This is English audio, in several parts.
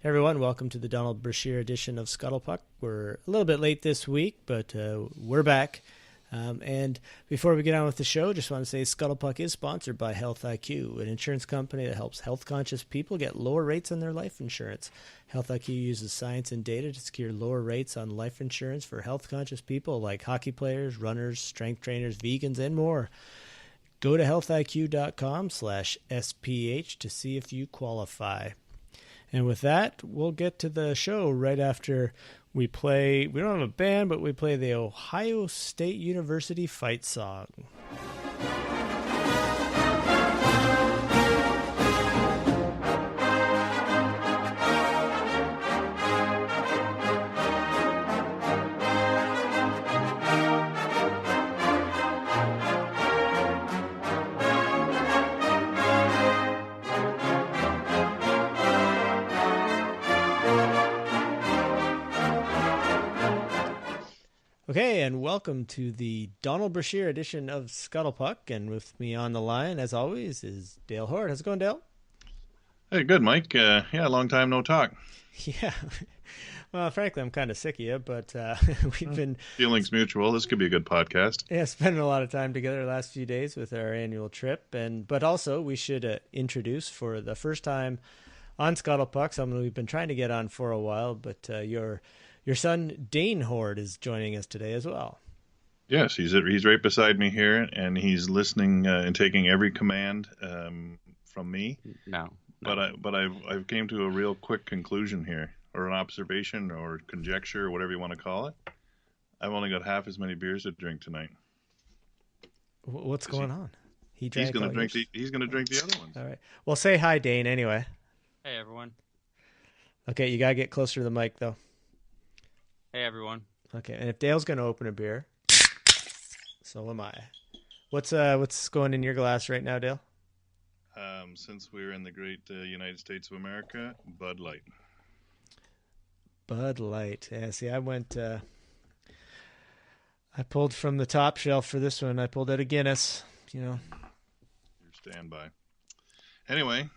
Hey everyone, welcome to the Donald Brashear edition of Scuttlepuck. We're a little bit late this week, but we're back. And before we get on with the show, just want to say Scuttlepuck is sponsored by Health IQ, an insurance company that helps health-conscious people get lower rates on their life insurance. Health IQ uses science and data to secure lower rates on life insurance for health-conscious people like hockey players, runners, strength trainers, vegans, and more. Go to healthiq.com/SPH to see if you qualify. And with that, we'll get to the show right after we play. We don't have a band, but we play the Ohio State University fight song. Okay, and welcome to the Donald Brashear edition of Scuttlepuck. And with me on the line, as always, is Dale Hort. How's it going, Dale? Hey, good, Mike. Long time no talk. Yeah. Well, frankly, I'm kind of sick of you, but we've been... Feelings mutual. This could be a good podcast. Yeah, spending a lot of time together the last few days with our annual trip. But also, we should introduce for the first time on Scuttlepuck, someone we've been trying to get on for a while, but your son, Dane Hort, is joining us today as well. Yes, he's right beside me here, and he's listening and taking every command from me. No. But I've came to a real quick conclusion here, or an observation, or conjecture, or whatever you want to call it. I've only got half as many beers to drink tonight. What's going on? He's going to drink the other ones. All right. Well, say hi, Dane. Anyway. Hey, everyone. Okay, you gotta get closer to the mic, though. Hey, everyone. Okay, and if Dale's going to open a beer, so am I. What's going in your glass right now, Dale? Since we're in the great United States of America, Bud Light. Bud Light. Yeah, see, I pulled from the top shelf for this one. I pulled out a Guinness, Your standby. Anyway, do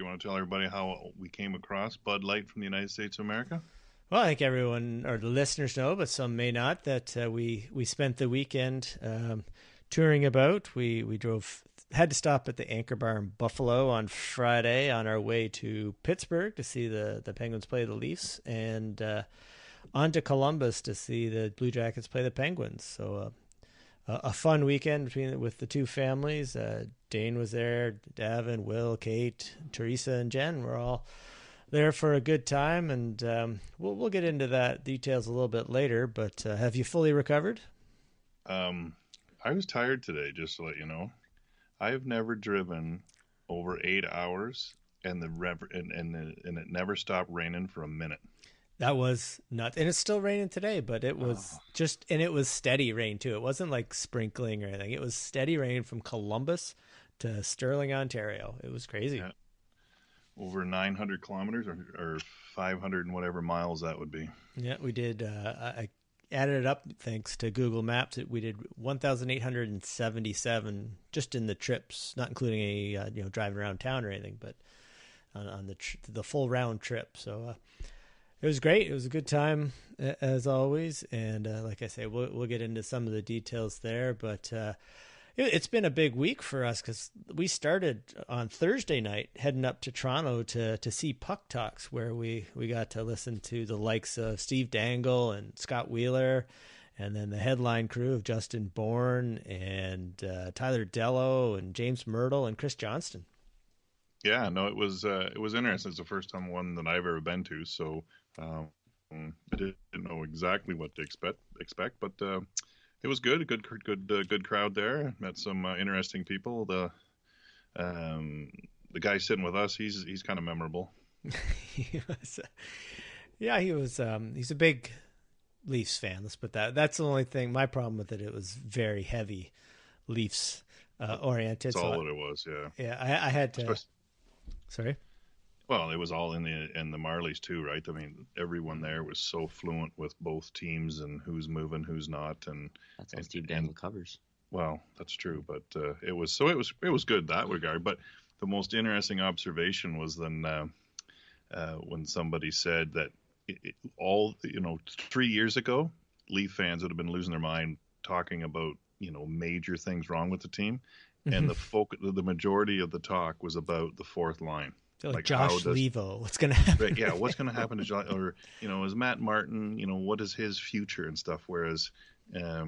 you want to tell everybody how we came across Bud Light from the United States of America? Well, I think everyone, or the listeners know, but some may not, that we spent the weekend touring about. We had to stop at the Anchor Bar in Buffalo on Friday on our way to Pittsburgh to see the Penguins play the Leafs, and on to Columbus to see the Blue Jackets play the Penguins. So a fun weekend with the two families. Dane was there, Davin, Will, Kate, Teresa, and Jen were all there for a good time, and we'll get into that details a little bit later. But have you fully recovered? I was tired today, just to let you know. I've never driven over 8 hours, and it never stopped raining for a minute. That was nuts, and it's still raining today. But it was it was steady rain too. It wasn't like sprinkling or anything. It was steady rain from Columbus to Sterling, Ontario. It was crazy. Yeah. Over 900 kilometers or 500 and whatever miles that would be. Yeah, we did. I added it up thanks to Google Maps. We did 1,877 just in the trips, not including a driving around town or anything, but on the full round trip. So it was great. It was a good time as always, and like I say, we'll get into some of the details there, but. It's been a big week for us because we started on Thursday night heading up to Toronto to see Puck Talks, where we got to listen to the likes of Steve Dangle and Scott Wheeler, and then the headline crew of Justin Bourne and Tyler Dello and James Myrtle and Chris Johnston. Yeah, no, it was interesting. It's the first time one that I've ever been to, so I didn't know exactly what to expect, but. It was good, a good crowd there. Met some interesting people. The guy sitting with us, he's kind of memorable. He was. He's a big Leafs fan. Let's put that. That's the only thing. My problem with it was very heavy Leafs oriented. That's all that it was. Yeah. Yeah, I had to. Sorry. Well, it was all in the Marlies too, right? I mean, everyone there was so fluent with both teams and who's moving, who's not, and that's all Steve Dangle covers. Well, that's true, but it was good that regard. But the most interesting observation was then when somebody said that all 3 years ago, Leaf fans would have been losing their mind talking about major things wrong with the team, and the majority of the talk was about the fourth line. Like Josh Levo, what's going to happen? Right, yeah, what's going to happen to Josh? Or is Matt Martin? What is his future and stuff? Whereas, a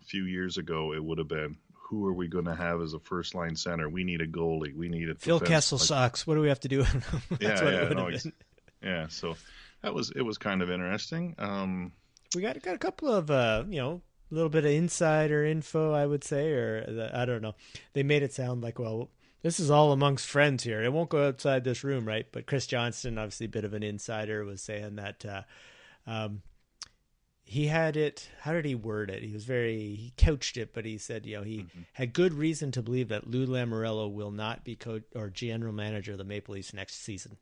few years ago it would have been, who are we going to have as a first line center? We need a goalie. We need a Phil Kessel sucks. What do we have to do? Yeah. So it was kind of interesting. We got a couple of a little bit of insider info, I would say, or I don't know. They made it sound like, well, this is all amongst friends here. It won't go outside this room, right? But Chris Johnston, obviously a bit of an insider, was saying that he had it. How did he word it? He couched it, but he said, he had good reason to believe that Lou Lamoriello will not be coach or general manager of the Maple Leafs next season.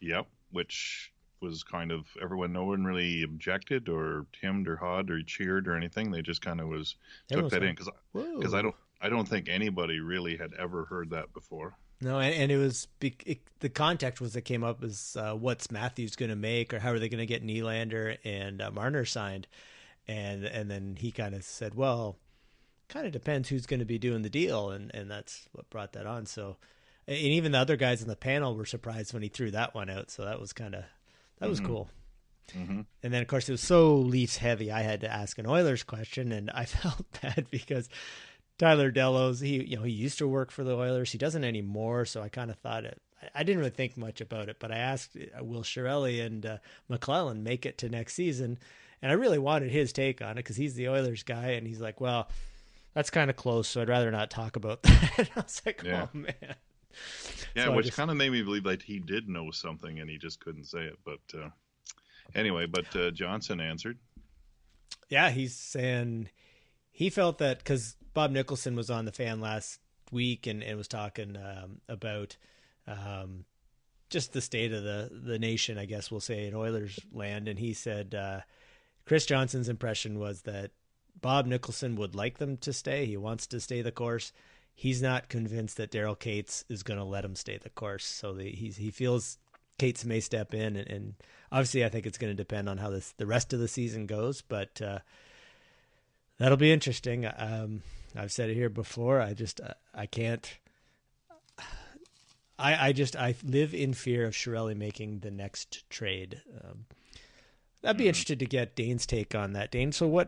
Yep, which was kind of no one really objected or hemmed or hawed or cheered or anything. They just kind of took that in because I don't think anybody really had ever heard that before. No, and it was the context that came up is what's Matthews going to make, or how are they going to get Nylander and Marner signed, and then he kind of said, well, kind of depends who's going to be doing the deal, and that's what brought that on. So, and even the other guys in the panel were surprised when he threw that one out. So that was was cool. Mm-hmm. And then, of course, it was so Leafs heavy, I had to ask an Oilers question, and I felt bad because Tyler Delos, he used to work for the Oilers. He doesn't anymore, so I kind of thought I didn't really think much about it, but I asked, will Chiarelli and McClellan make it to next season? And I really wanted his take on it because he's the Oilers guy, and he's like, well, that's kind of close, so I'd rather not talk about that. And I was like, oh, man. Yeah, so which kind of made me believe that he did know something and he just couldn't say it. But anyway, Johnson answered. Yeah, he's saying he felt that because Bob Nicholson was on the Fan last week and was talking about just the state of the nation, I guess we'll say, in Oilers land. And he said Chris Johnson's impression was that Bob Nicholson would like them to stay. He wants to stay the course. He's not convinced that Daryl Cates is going to let him stay the course. So he feels Cates may step in. And obviously I think it's going to depend on how the rest of the season goes. But that'll be interesting. I've said it here before. I can't. I live in fear of Chiarelli making the next trade. I'd be interested to get Dane's take on that. Dane, so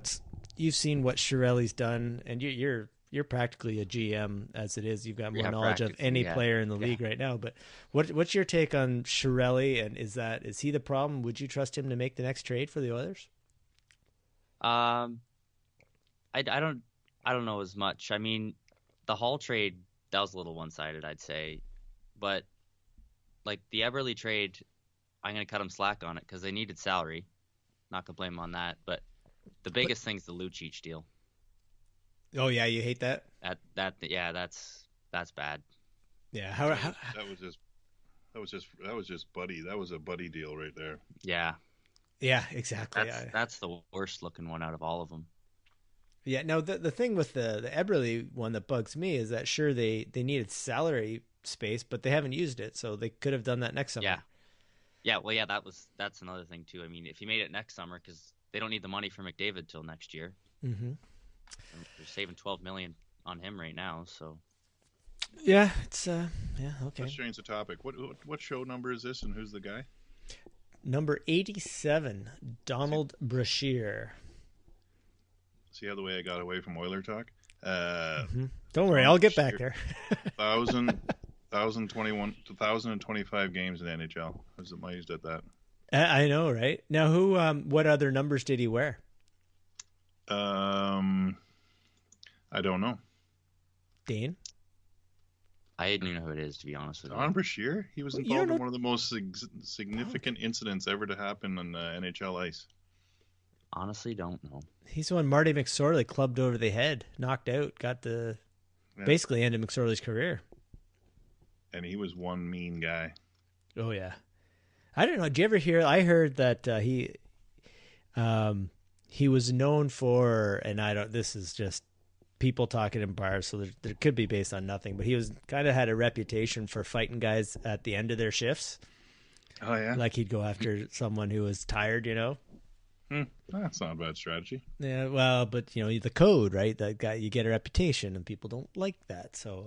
you've seen what Chiarelli's done, and you're practically a GM as it is. You've got more knowledge of any player in the league right now. But what's your take on Chiarelli, and is he the problem? Would you trust him to make the next trade for the Oilers? I don't know as much. I mean, the Hall trade, that was a little one-sided, I'd say. But like the Eberle trade, I'm going to cut him slack on it because they needed salary. Not going to blame him on that. But the biggest thing's the Lucic deal. Oh yeah, you hate that? That's bad. Yeah, that was just buddy. That was a buddy deal right there. Yeah. Yeah, exactly. That's the worst looking one out of all of them. Yeah. Now the thing with the Eberle one that bugs me is that sure they needed salary space, but they haven't used it, so they could have done that next summer. Yeah. Yeah. Well, yeah, that's another thing too. I mean, if you made it next summer, because they don't need the money for McDavid till next year. Mm-hmm. They're saving $12 million on him right now, so. Yeah, it's okay. Let's change the topic. What show number is this, and who's the guy? Number 87, Donald Brashear. See how the way I got away from Oiler talk? Don't worry, I'll get back there. 2025 games in the NHL. I was amazed at that. I know, right? Now, what other numbers did he wear? I don't know. Dane? I didn't even know who it is, to be honest with you. Don Brashear? He was involved in one of the most significant incidents ever to happen on NHL ice. Honestly, don't know. He's the one Marty McSorley clubbed over the head, knocked out, basically ended McSorley's career. And he was one mean guy. Oh, yeah. I don't know. Did you ever hear? I heard that he was known for, and this is just people talking in bars, so there could be based on nothing, but he was kind of had a reputation for fighting guys at the end of their shifts. Oh yeah. Like he'd go after someone who was tired, That's not a bad strategy. Yeah, well, but the code, right? That guy, you get a reputation, and people don't like that. So,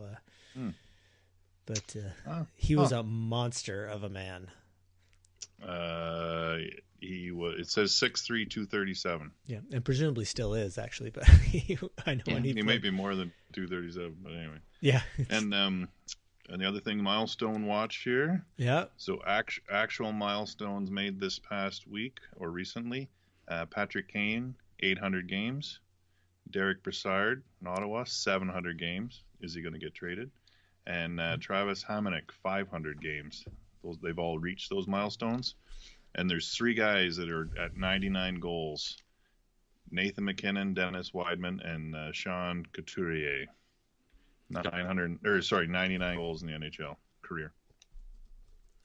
but he was a monster of a man. He was. It says 6'3", 237. Yeah, and presumably still is actually, but I know when he may be more than 237, but anyway. Yeah. And the other thing, milestone watch here. Yeah. So actual milestones made this past week or recently. Patrick Kane, 800 games. Derek Brassard in Ottawa, 700 games. Is he going to get traded? And Travis Hamonic, 500 games. They've all reached those milestones. And there's 3 guys that are at 99 goals. Nathan McKinnon, Dennis Weidman, and Sean Couturier. 99 goals in the NHL career.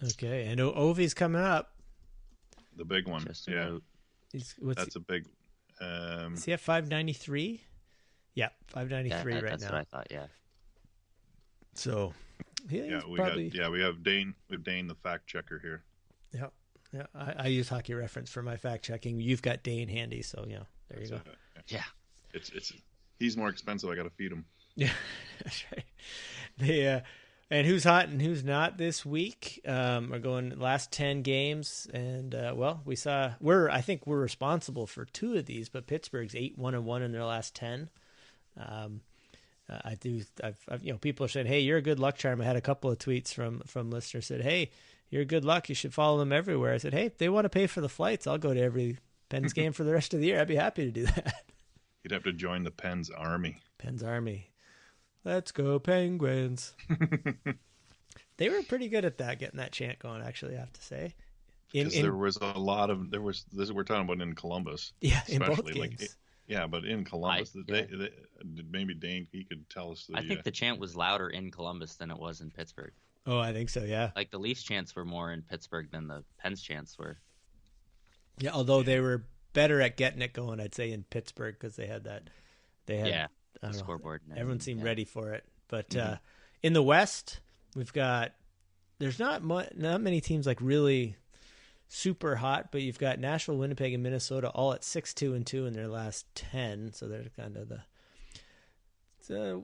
Okay, and Ovi's coming up. The big one, yeah. That's a big. Is he at 593? Yeah, 593 right that's now. That's what I thought. Yeah. So, we have Dane. We have Dane, the fact checker here. Yeah. Yeah, I use Hockey Reference for my fact checking. You've got Dane handy, so there you go. Yeah, it's he's more expensive. I got to feed him. Yeah, that's right. And who's hot and who's not this week? We're going last 10 games, and I think we're responsible for 2 of these, but Pittsburgh's 8-1-1 in their last 10. People are saying, "Hey, you're a good luck charm." I had a couple of tweets from listeners said, "Hey, you're good luck. You should follow them everywhere." I said, "Hey, if they want to pay for the flights, I'll go to every Pens game for the rest of the year. I'd be happy to do that." You'd have to join the Pens army. Pens army. Let's go Penguins. They were pretty good at that, getting that chant going, actually, I have to say. There was a lot of this we're talking about in Columbus. Yeah, in both games. But in Columbus, maybe Dane, he could tell us. I think the chant was louder in Columbus than it was in Pittsburgh. Oh, I think so, yeah. Like the Leafs chants were more in Pittsburgh than the Pens chants were. Yeah, although they were better at getting it going, I'd say, in Pittsburgh, because they had that. The scoreboard. Everyone seemed ready for it. But in the West, there's not many teams like really super hot, but you've got Nashville, Winnipeg, and Minnesota all at 6-2-2 in their last 10. So they're kind of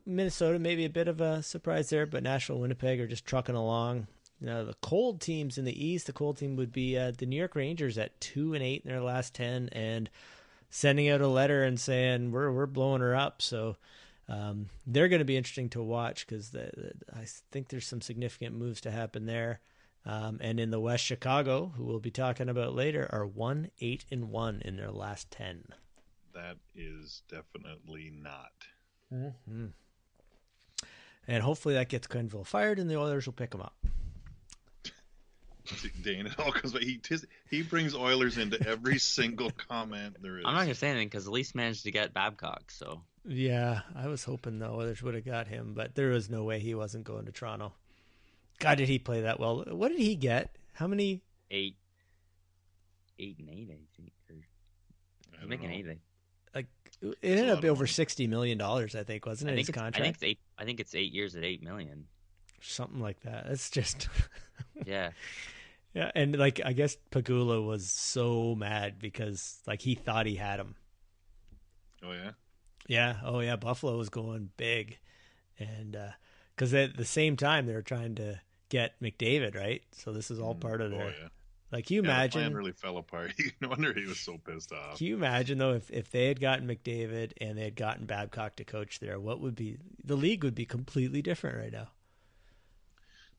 Minnesota maybe a bit of a surprise there, but Nashville, Winnipeg are just trucking along. The cold teams in the East, the cold team would be the New York Rangers at 2-8 in their last 10, and sending out a letter and saying we're blowing her up. So they're going to be interesting to watch, because I think there's some significant moves to happen there. And in the West, Chicago, who we'll be talking about later, are 1-8-1 in their last 10. That is definitely not. Mm-hmm. And hopefully that gets Quenneville fired, and the Oilers will pick them up. Dane, it all comes back. He brings Oilers into every single comment there is. I'm not going to say anything because the Leafs managed to get Babcock. So yeah, I was hoping the Oilers would have got him, but there was no way he wasn't going to Toronto. God, did he play that well? What did he get? How many? 8 and 8, I think. He's making 8. Like it ended up over $60 million, I think, wasn't it? His contract. I think it's 8 years at $8 million. Something like that. It's just yeah. Yeah, and like I guess Pagula was so mad because like he thought he had him. Oh yeah. Yeah. Oh yeah. Buffalo was going big, and because at the same time they were trying to get McDavid, right? So this is all part of their. Yeah. Like, can you imagine? The plan really fell apart. No wonder he was so pissed off. Can you imagine though if they had gotten McDavid and they had gotten Babcock to coach there? What would be the league would be completely different right now.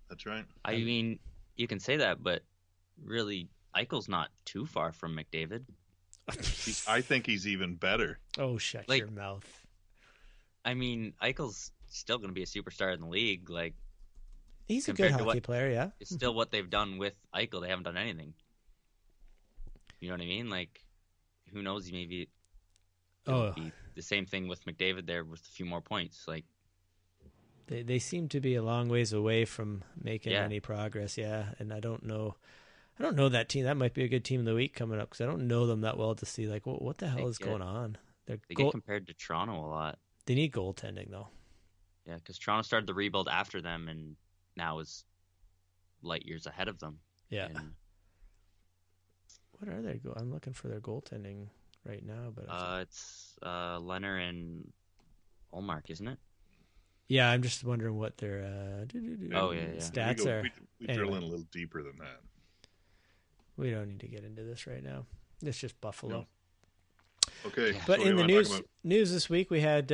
That's right. I mean, you can say that, but really, Eichel's not too far from McDavid. I think he's even better. Oh, shut your mouth. I mean, Eichel's still going to be a superstar in the league. Like, he's a good hockey player, yeah. It's still what they've done with Eichel. They haven't done anything. You know what I mean? Like, who knows? Maybe it'll be the same thing with McDavid there with a few more points. Like, They seem to be a long ways away from making any progress, and I don't know that team. That might be a good team of the week coming up, because I don't know them that well to see, like, what the hell is going on? They get compared to Toronto a lot. They need goaltending, though. Yeah, because Toronto started the rebuild after them and now is light years ahead of them. Yeah. And What are they? I'm looking for their goaltending right now, but It's Leonard and Olmark, isn't it? yeah, I'm just wondering what their Oh, yeah. stats are. We Anyway. drill in a little deeper than that. We don't need to get into this right now. It's just Buffalo. No. Okay, But so in the what do you wanna talk news this week, we had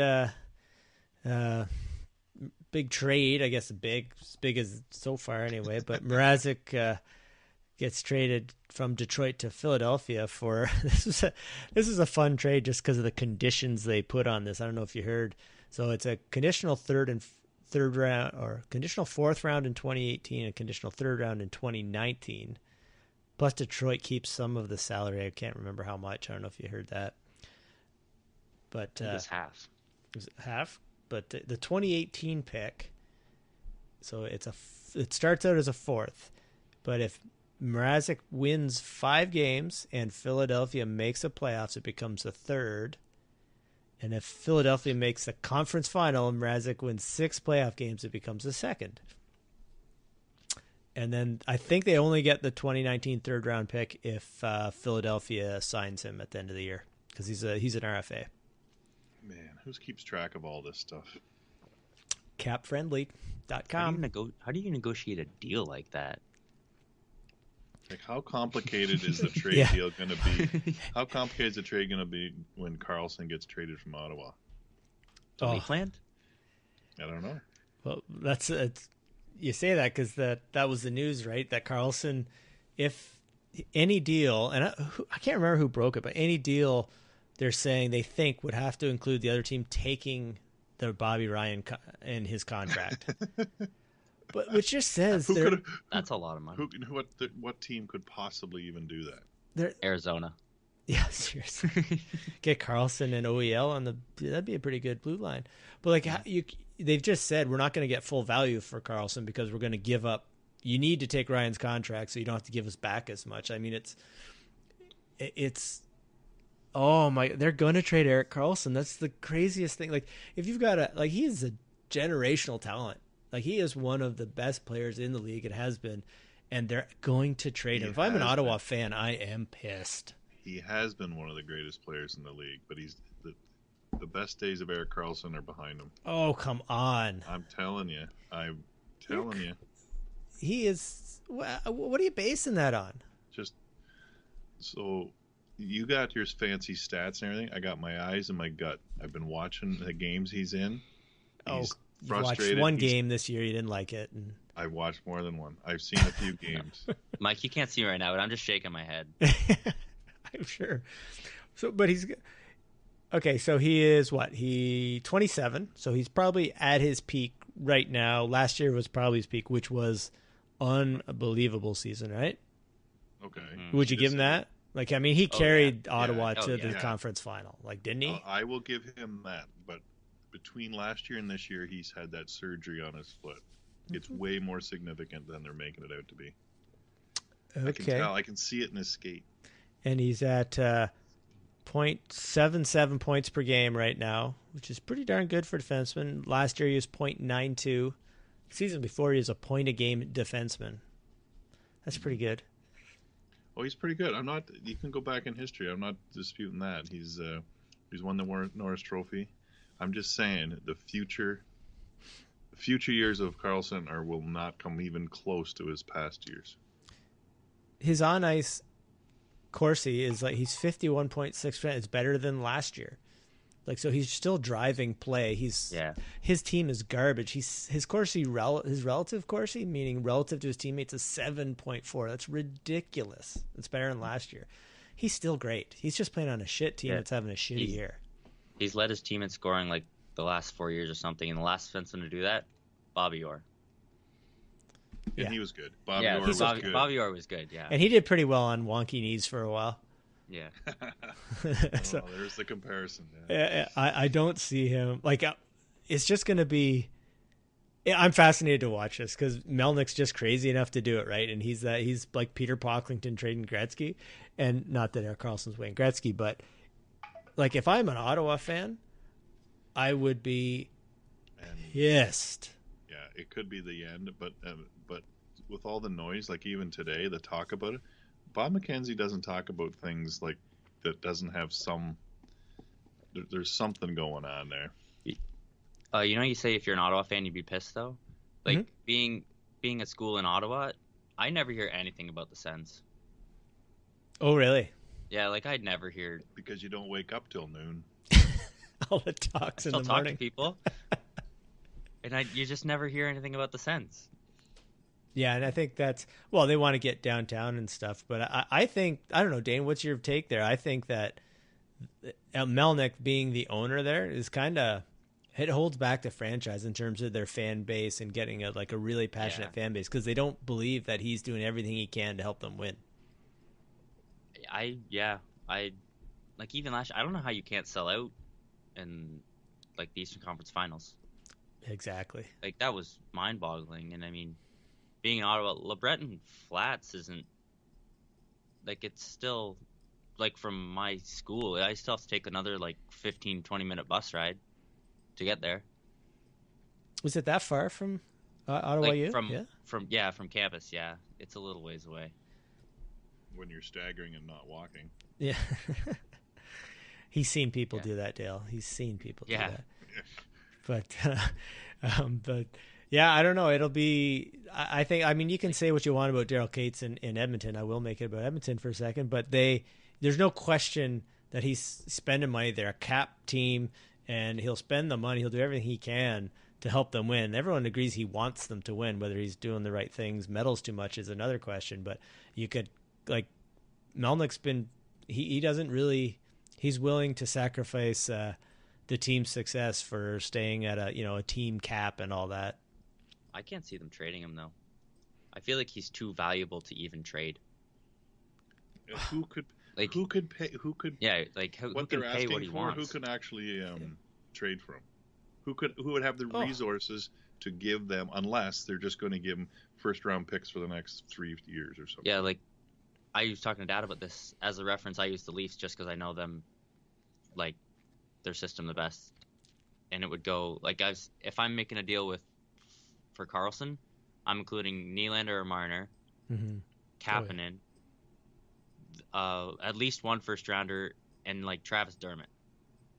big trade. I guess as big as so far anyway. But Mrazek gets traded from Detroit to Philadelphia for this is a fun trade just because of the conditions they put on this. I don't know if you heard. So it's a conditional third round, or conditional fourth round in 2018, and conditional third round in 2019. Plus Detroit keeps some of the salary. I can't remember how much. I don't know if you heard that. But It was half. Was it half? But the 2018 pick, so it starts out as a fourth, but if Mrazek wins 5 games and Philadelphia makes the playoffs, it becomes a third. And if Philadelphia makes the conference final and Mrazek wins 6 playoff games, it becomes a second. And then I think they only get the 2019 third round pick if Philadelphia signs him at the end of the year, because he's an RFA. Man, who keeps track of all this stuff? Capfriendly.com. How do you negotiate a deal like that? Like, how complicated is the trade deal going to be? How complicated is the trade going to be when Karlsson gets traded from Ottawa? Tony planned? I don't know. Well, you say that because that was the news, right? That Karlsson, if any deal, and I can't remember who broke it, but any deal they're saying they think would have to include the other team taking the Bobby Ryan in his contract. But which just says that's a lot of money. What team could possibly even do that? Arizona. Yeah, seriously. Get Karlsson and OEL that'd be a pretty good blue line. But they've just said we're not going to get full value for Karlsson because we're going to give up. You need to take Ryan's contract so you don't have to give us back as much. I mean, it's oh my, they're going to trade Erik Karlsson. That's the craziest thing. Like, if you've got he is a generational talent. Like, he is one of the best players in the league. It has been, and they're going to trade him. If I'm an Ottawa fan, I am pissed. He has been one of the greatest players in the league, but he's the best days of Erik Karlsson are behind him. Oh, come on! I'm telling you. He is. What are you basing that on? Just so you got your fancy stats and everything. I got my eyes and my gut. I've been watching the games he's in. He's you watched one game this year. You didn't like it. And I watched more than one. I've seen a few games. Mike, you can't see me right now, but I'm just shaking my head. I'm sure. So, but he's okay. So he is what? 27. So he's probably at his peak right now. Last year was probably his peak, which was unbelievable season, right? Okay. Would you give him that? Like, I mean, he carried Ottawa to the conference final. Like, didn't he? I will give him that. But between last year and this year, he's had that surgery on his foot. It's way more significant than they're making it out to be. Okay. I can tell. I can see it in his skate. And he's at 0.77 points per game right now, which is pretty darn good for a defenseman. Last year he was 0.92. The season before he was a point-a-game defenseman. That's pretty good. Oh, he's pretty good. You can go back in history. I'm not disputing that. He's won the Norris Trophy. I'm just saying the future years of Karlsson will not come even close to his past years. His on ice Corsi is he's 51.6%. It's better than last year. So he's still driving play. His team is garbage. His Corsi, his relative Corsi, meaning relative to his teammates, is 7.4. That's ridiculous. It's better than last year. He's still great. He's just playing on a shit team that's having a shitty year. He's led his team in scoring the last 4 years or something, and the last defenseman to do that, Bobby Orr. And he was good. Bobby Orr was good. Bobby Orr was good, yeah. And he did pretty well on wonky knees for a while. Yeah. So, there's the comparison. I don't see him. It's just going to be... I'm fascinated to watch this because Melnick's just crazy enough to do it, right? And he's like Peter Pocklington trading Gretzky. And not that Erik Karlsson's Wayne Gretzky, but if I'm an Ottawa fan, I would be pissed. Yeah, it could be the end, but with all the noise, even today, the talk about it, Bob McKenzie doesn't talk about things like that doesn't have there's something going on there. You know, you say if you're an Ottawa fan, you'd be pissed though. Like being at school in Ottawa, I never hear anything about the Sens. Oh, really? Yeah, like I'd never hear because you don't wake up till noon. All the talks in the morning. Talk to people, and you just never hear anything about the Sens. Yeah, and I think that's they want to get downtown and stuff, but I think I don't know, Dane. What's your take there? I think that Melnyk being the owner there is kind of it holds back the franchise in terms of their fan base and getting a really passionate fan base because they don't believe that he's doing everything he can to help them win. I like even last year, I don't know how you can't sell out in like the Eastern Conference Finals. Exactly. Like that was mind-boggling, and I mean, being in Ottawa, LeBreton Flats isn't like it's still like from my school. I still have to take another 15-20 minute bus ride to get there. Was it that far from Ottawa? From campus. Yeah, it's a little ways away. When you're staggering and not walking. Yeah. He's seen people do that, Dale. He's seen people do that. But yeah, I don't know. It'll be. I think. I mean, you can say what you want about Daryl Cates in Edmonton. I will make it about Edmonton for a second, but there's no question that he's spending money. They're a cap team, and he'll spend the money. He'll do everything he can to help them win. Everyone agrees he wants them to win. Whether he's doing the right things, meddles too much is another question. But you could Melnyk's been. He doesn't really. He's willing to sacrifice the team's success for staying at a team cap and all that. I can't see them trading him though. I feel like he's too valuable to even trade. Who could pay? Who could? Yeah, like who can pay what he wants? Who can actually trade for him? Who would have the resources to give them unless they're just going to give him first round picks for the next 3 years or something? Yeah, like I was talking to Dad about this as a reference. I use the Leafs just because I know them, like their system the best, and it would go like if I'm making a deal for Karlsson, I'm including Nylander or Marner, Kapanen, at least one first rounder, and like Travis Dermott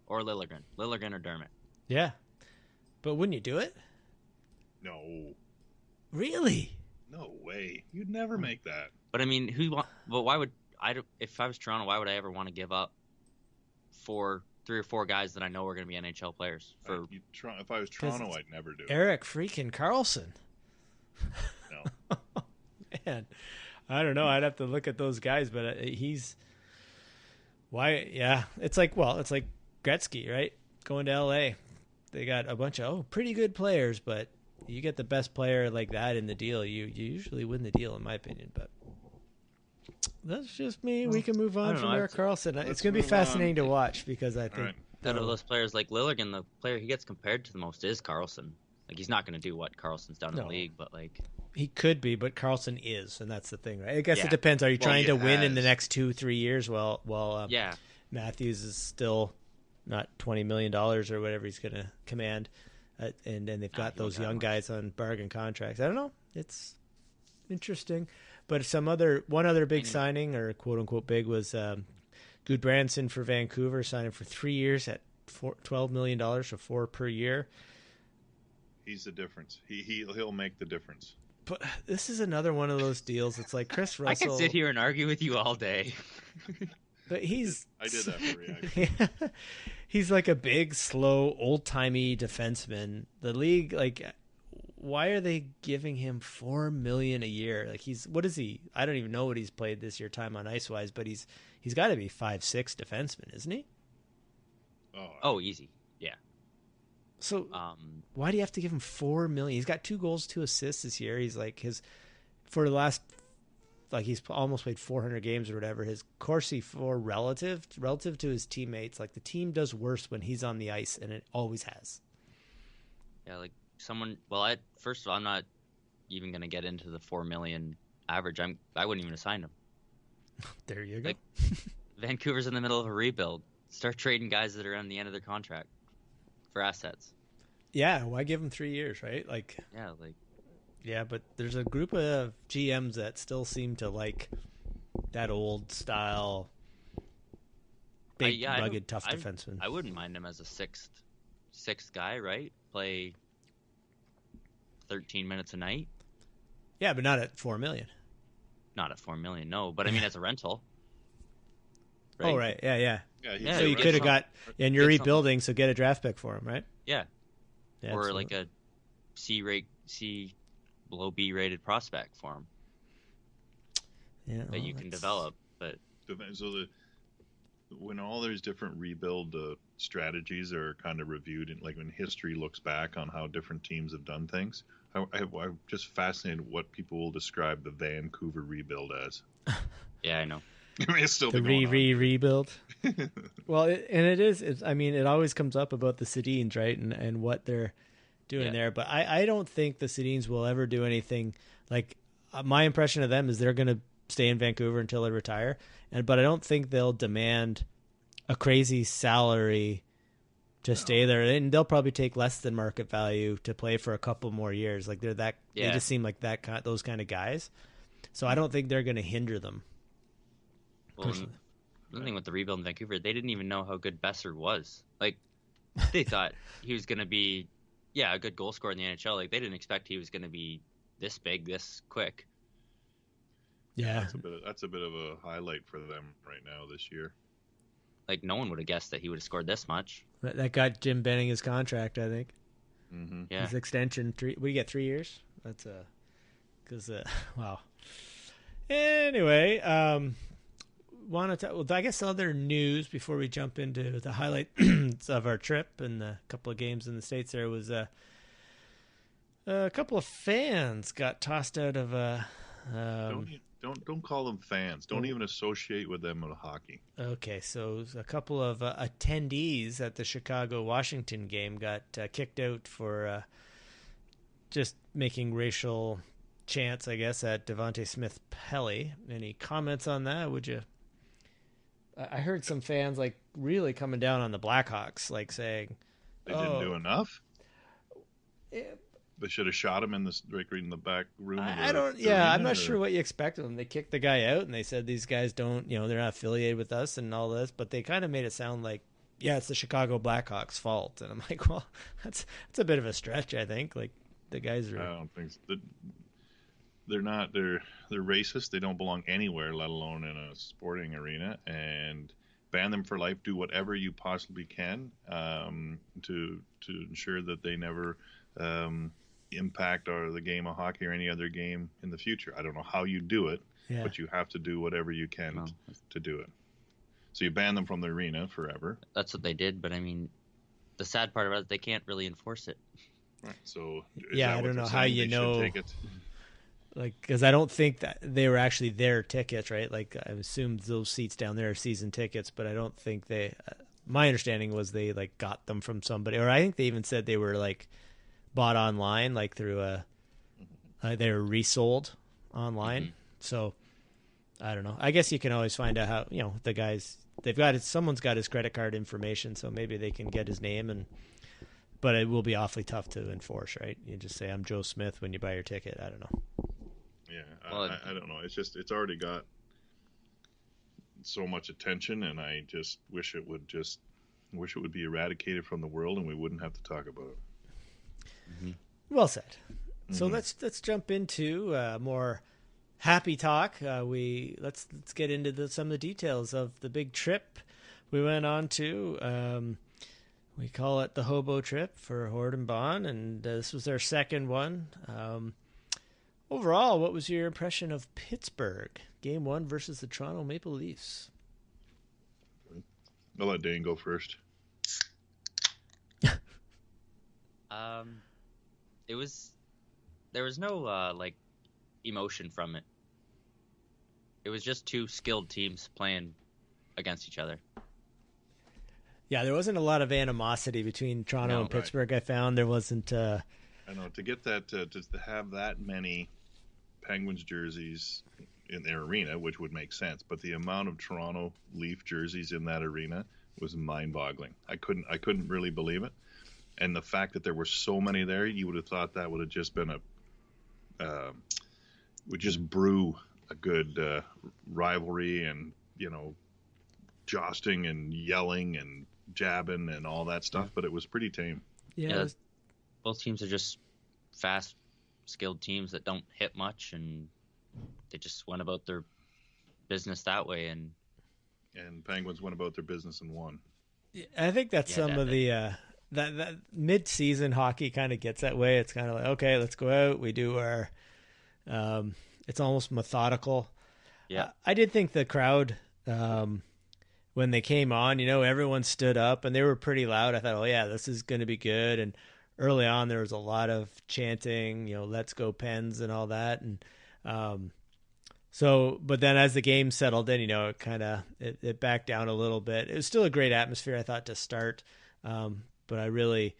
or Liljegren or Dermott. Yeah, but wouldn't you do it? No. Really? No way. You'd never make that. But I mean, why would I? If I was Toronto, why would I ever want to give up for 3 or 4 guys that I know are going to be NHL players? If I was Toronto, I'd never do it. Erik freaking Karlsson. No. Man, I don't know. I'd have to look at those guys, but he's why? Yeah, it's like Gretzky, right? Going to LA, they got a bunch of pretty good players, but you get the best player like that in the deal, you usually win the deal, in my opinion. But that's just me. We can move on from Erik Karlsson. It's going to be fascinating to watch because I think out of those players like Liljegren, the player he gets compared to the most is Karlsson. Like he's not going to do what Karlsson's done in the league, but like he could be. But Karlsson is, and that's the thing, right? I guess it depends. Are you trying to win in the next 2-3 years? While Matthews is still not $20 million or whatever he's going to command. And then they've got those young guys on bargain contracts. I don't know. It's interesting. But one other big signing, or quote unquote big, was Goodbranson for Vancouver, signing for 3 years at $12 million, so $4 per year. He's the difference. He'll make the difference. But this is another one of those deals. It's like Chris Russell. I can sit here and argue with you all day. But I did that for reaction. He's like a big, slow, old-timey defenseman. The league, why are they giving him $4 million a year? Like what is he? I don't even know what he's played this year, time on ice wise, but he's got to be 5'6" defenseman, isn't he? Oh, easy, yeah. So why do you have to give him $4 million? He's got 2 goals, 2 assists this year. He's for the last. He's almost played 400 games or whatever. His Corsi for relative to his teammates, the team does worse when he's on the ice, and it always has. Yeah, first of all, I'm not even going to get into the $4 million average. I wouldn't even assign him. There you go. Vancouver's in the middle of a rebuild. Start trading guys that are on the end of their contract for assets. Yeah, why give him 3 years, right? Yeah, but there's a group of GMs that still seem to that old style, big, rugged, tough defenseman. I wouldn't mind him as a sixth guy, right? Play 13 minutes a night. Yeah, but not at $4 million. Not at $4 million, no. But I mean, as a rental. Right? Oh, right. Yeah. Yeah, so you could have got, and you're rebuilding, so get a draft pick for him, right? Yeah. Yeah, or like a C below B rated prospect for him. Yeah, that you can develop. But so when all those different rebuild strategies are kind of reviewed, and like when history looks back on how different teams have done things, I'm just fascinated what people will describe the Vancouver rebuild as. Yeah, I know. I mean, it's still the rebuild. Well, it always comes up about the Sedins, right, and what they're doing there. But I don't think the Sedins will ever do anything like. My impression of them is they're going to stay in Vancouver until they retire, but I don't think they'll demand a crazy salary to stay there, and they'll probably take less than market value to play for a couple more years. Like they just seem like those kind of guys. So I don't think they're going to hinder them. Well, the thing with the rebuild in Vancouver, they didn't even know how good Besser was. Like they thought he was going to be, a good goal scorer in the NHL. Like they didn't expect he was going to be this big, this quick. Yeah, that's a bit of a highlight for them right now this year. Like no one would have guessed that he would have scored this much. That got Jim Benning his contract, I think. Mm-hmm. Yeah, his extension. We get 3 years. That's wow. Anyway, I guess other news before we jump into the highlights of our trip and a couple of games in the States. There was a couple of fans got tossed out of a. Don't call them fans. Don't even associate with them with hockey. Okay, so a couple of attendees at the Chicago-Washington game got kicked out for just making racial chants, I guess, at Devontae Smith-Pelly. Any comments on that? Would you? I heard some fans like really coming down on the Blackhawks, like saying they didn't do enough. They should have shot him in the back room. I'm not sure what you expect of them. They kicked the guy out, and they said these guys don't, they're not affiliated with us and all this. But they kind of made it sound like, it's the Chicago Blackhawks' fault. And I'm like, well, that's a bit of a stretch. I think like the guys are. I don't think so. They're not. They're racist. They don't belong anywhere, let alone in a sporting arena. And ban them for life. Do whatever you possibly can to ensure that they never. Impact the game of hockey or any other game in the future. I don't know how you do it, but you have to do whatever you can to do it. So you ban them from the arena forever. That's what they did, but I mean, the sad part about it, they can't really enforce it. Right. So I don't know how you know. Like, because I don't think that they were actually their tickets, right? Like, I assume those seats down there are season tickets, but I don't think they. My understanding was they like got them from somebody, or I think they even said they were like. Bought online, like through they were resold online. Mm-hmm. So I don't know. I guess you can always find out how the guys someone's got his credit card information, so maybe they can get his name but it will be awfully tough to enforce, right? You just say I'm Joe Smith when you buy your ticket. I don't know. Yeah, I don't know. It's already got so much attention, and I just wish it would be eradicated from the world, and we wouldn't have to talk about it. Mm-hmm. Well said. Mm-hmm. So let's jump into more happy talk. Let's get into some of the details of the big trip we went on to. We call it the Hobo Trip for Horde and Bond, and this was our second one. Overall, what was your impression of Pittsburgh, Game 1 versus the Toronto Maple Leafs? I'll let Dane go first. There was no emotion from it. It was just two skilled teams playing against each other. Yeah, there wasn't a lot of animosity between Toronto and Pittsburgh. I found there wasn't. I know, to get that to have that many Penguins jerseys in their arena, which would make sense, but the amount of Toronto Leaf jerseys in that arena was mind-boggling. I couldn't really believe it. And the fact that there were so many there, you would have thought that would have just been would just brew a good rivalry and jousting and yelling and jabbing and all that stuff, but it was pretty tame. Yeah, both teams are just fast, skilled teams that don't hit much, and they just went about their business that way. And Penguins went about their business and won. I think that's some of the that mid-season hockey kind of gets that way. It's kind of like, okay, let's go out. We do our it's almost methodical. Yeah. I did think the crowd when they came on, everyone stood up and they were pretty loud. I thought, oh yeah, this is going to be good. And early on there was a lot of chanting, let's go Pens and all that. And but then as the game settled in, it kind of it backed down a little bit. It was still a great atmosphere, I thought, to start. But I really,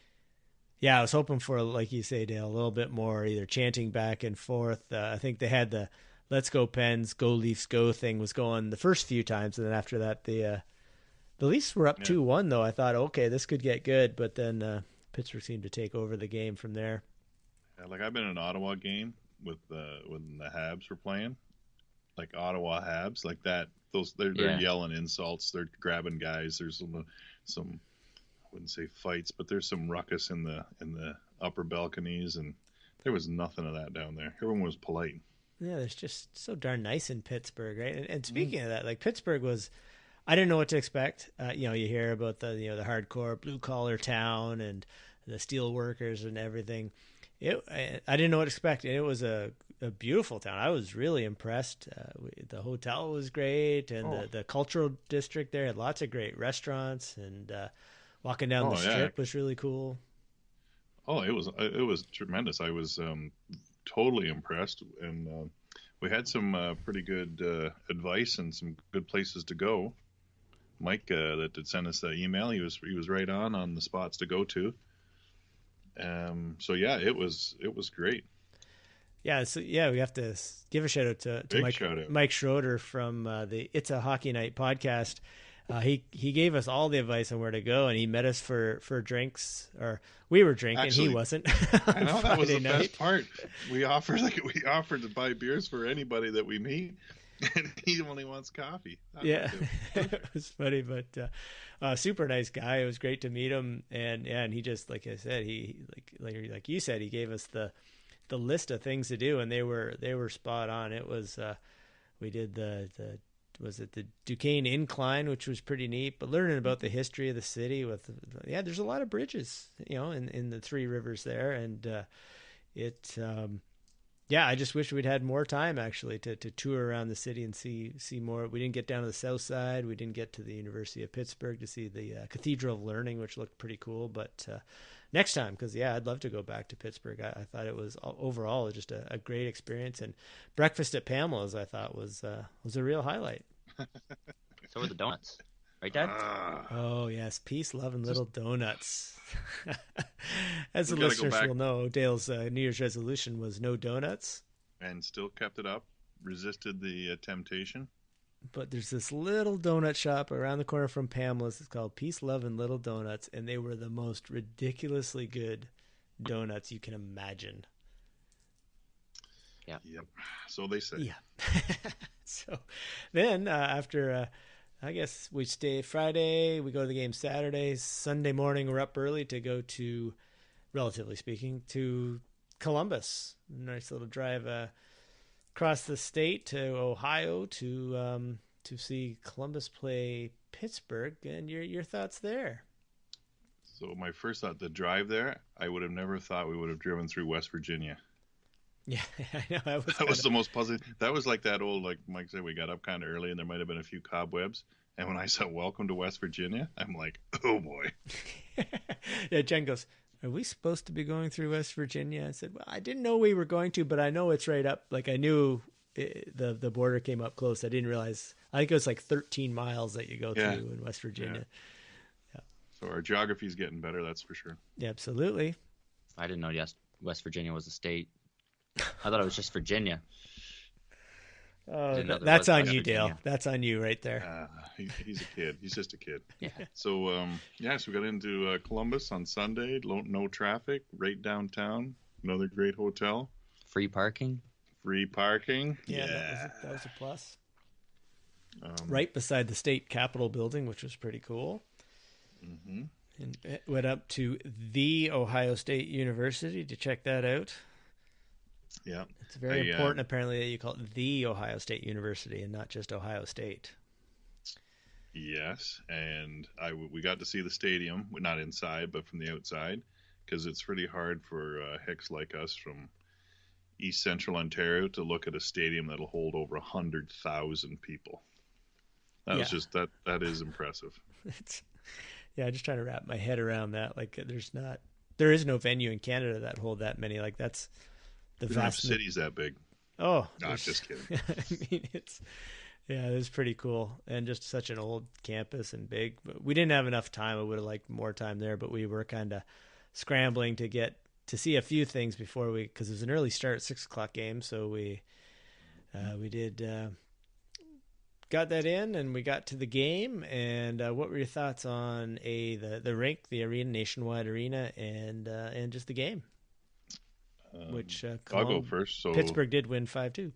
I was hoping for, like you say, Dale, a little bit more either chanting back and forth. I think they had the "Let's go Pens, go Leafs, go" thing was going the first few times, and then after that, the Leafs were up 2-1. Though I thought, okay, this could get good, but then Pittsburgh seemed to take over the game from there. Yeah, like I've been in an Ottawa game when the Habs were playing, like Ottawa Habs, like that. They're yelling insults, they're grabbing guys. There's some I wouldn't say fights, but there's some ruckus in the upper balconies, and there was nothing of that down there. Everyone was polite. Yeah, it's just so darn nice in Pittsburgh, right? And speaking of that, like Pittsburgh was, I didn't know what to expect. You hear about the the hardcore blue collar town and the steel workers and everything. I didn't know what to expect. It was a beautiful town. I was really impressed. The hotel was great, and the cultural district there had lots of great restaurants, and walking down the strip was really cool. Oh, it was tremendous. I was totally impressed, and we had some pretty good advice and some good places to go. Mike that did send us the email, he was right on the spots to go to. So yeah, it was great. Yeah, so we have to give a shout out to Mike Schroeder from the It's a Hockey Night podcast. He gave us all the advice on where to go, and he met us for drinks, or we were drinking. Actually, he wasn't. I know that was the best part. We offered to buy beers for anybody that we meet, and he only wants coffee. Yeah, it was funny, but super nice guy. It was great to meet him, and he just, like I said, he like you said, he gave us the list of things to do, and they were spot on. It was we did the Duquesne Incline, which was pretty neat, but learning about the history of the city there's a lot of bridges, in the Three Rivers there. And I just wish we'd had more time actually to tour around the city and see more. We didn't get down to the south side. We didn't get to the University of Pittsburgh to see the Cathedral of Learning, which looked pretty cool. But next time, because I'd love to go back to Pittsburgh. I thought it was overall just a great experience, and breakfast at Pamela's I thought was a real highlight. So were the donuts, right, Dad? Oh yes, peace, love, and little donuts. As the listeners will know, Dale's New Year's resolution was no donuts, and still kept it up. Resisted the temptation. But there's this little donut shop around the corner from Pamela's. It's called Peace, Love, and Little Donuts, and they were the most ridiculously good donuts you can imagine. Yeah. Yep. So they say. Yeah. So then after, I guess we stay Friday, we go to the game Saturday. Sunday morning, we're up early to go to, relatively speaking, to Columbus. Nice little drive across the state to Ohio to see Columbus play Pittsburgh. And your thoughts there? So my first thought, the drive there, I would have never thought we would have driven through West Virginia. Yeah, I know. That was the most puzzling. That was like that old, like Mike said, we got up kind of early and there might have been a few cobwebs. And when I said, "Welcome to West Virginia," I'm like, oh boy. Yeah, Jen goes, "Are we supposed to be going through West Virginia?" I said, "Well, I didn't know we were going to, but I know it's right up." Like I knew the border came up close. I didn't realize. I think it was like 13 miles that you go through in West Virginia. Yeah. So our geography is getting better, that's for sure. Yeah, absolutely. I didn't know West Virginia was a state. I thought it was just Virginia. Oh, that's on you, Dale. That's on you right there. He's a kid. He's just a kid. Yeah. So, so we got into Columbus on Sunday. No traffic. Right downtown. Another great hotel. Free parking. Free parking. Yeah, Yeah. that was a plus. Um, Right beside the state capitol building, which was pretty cool. mhm. And it went up to the Ohio State University to check that out. Yeah. It's very important, apparently, that you call it the Ohio State University and not just Ohio State. Yes, and we got to see the stadium, not inside, but from the outside, because it's pretty hard for hicks like us from East Central Ontario to look at a stadium that'll hold over 100,000 people. That was just that is impressive. Just trying to wrap my head around that. Like, there is no venue in Canada that hold that many. Like, that's the vast cities that big. Oh, no, I'm just kidding. I mean, it's pretty cool, and just such an old campus and big. But we didn't have enough time. I would have liked more time there, but we were kind of scrambling to get to see a few things before because it was an early start, 6:00 game, so we did got that in, and we got to the game. And what were your thoughts on the rink, the arena, Nationwide Arena, and just the game? Which I'll go first. So Pittsburgh did win 5-2.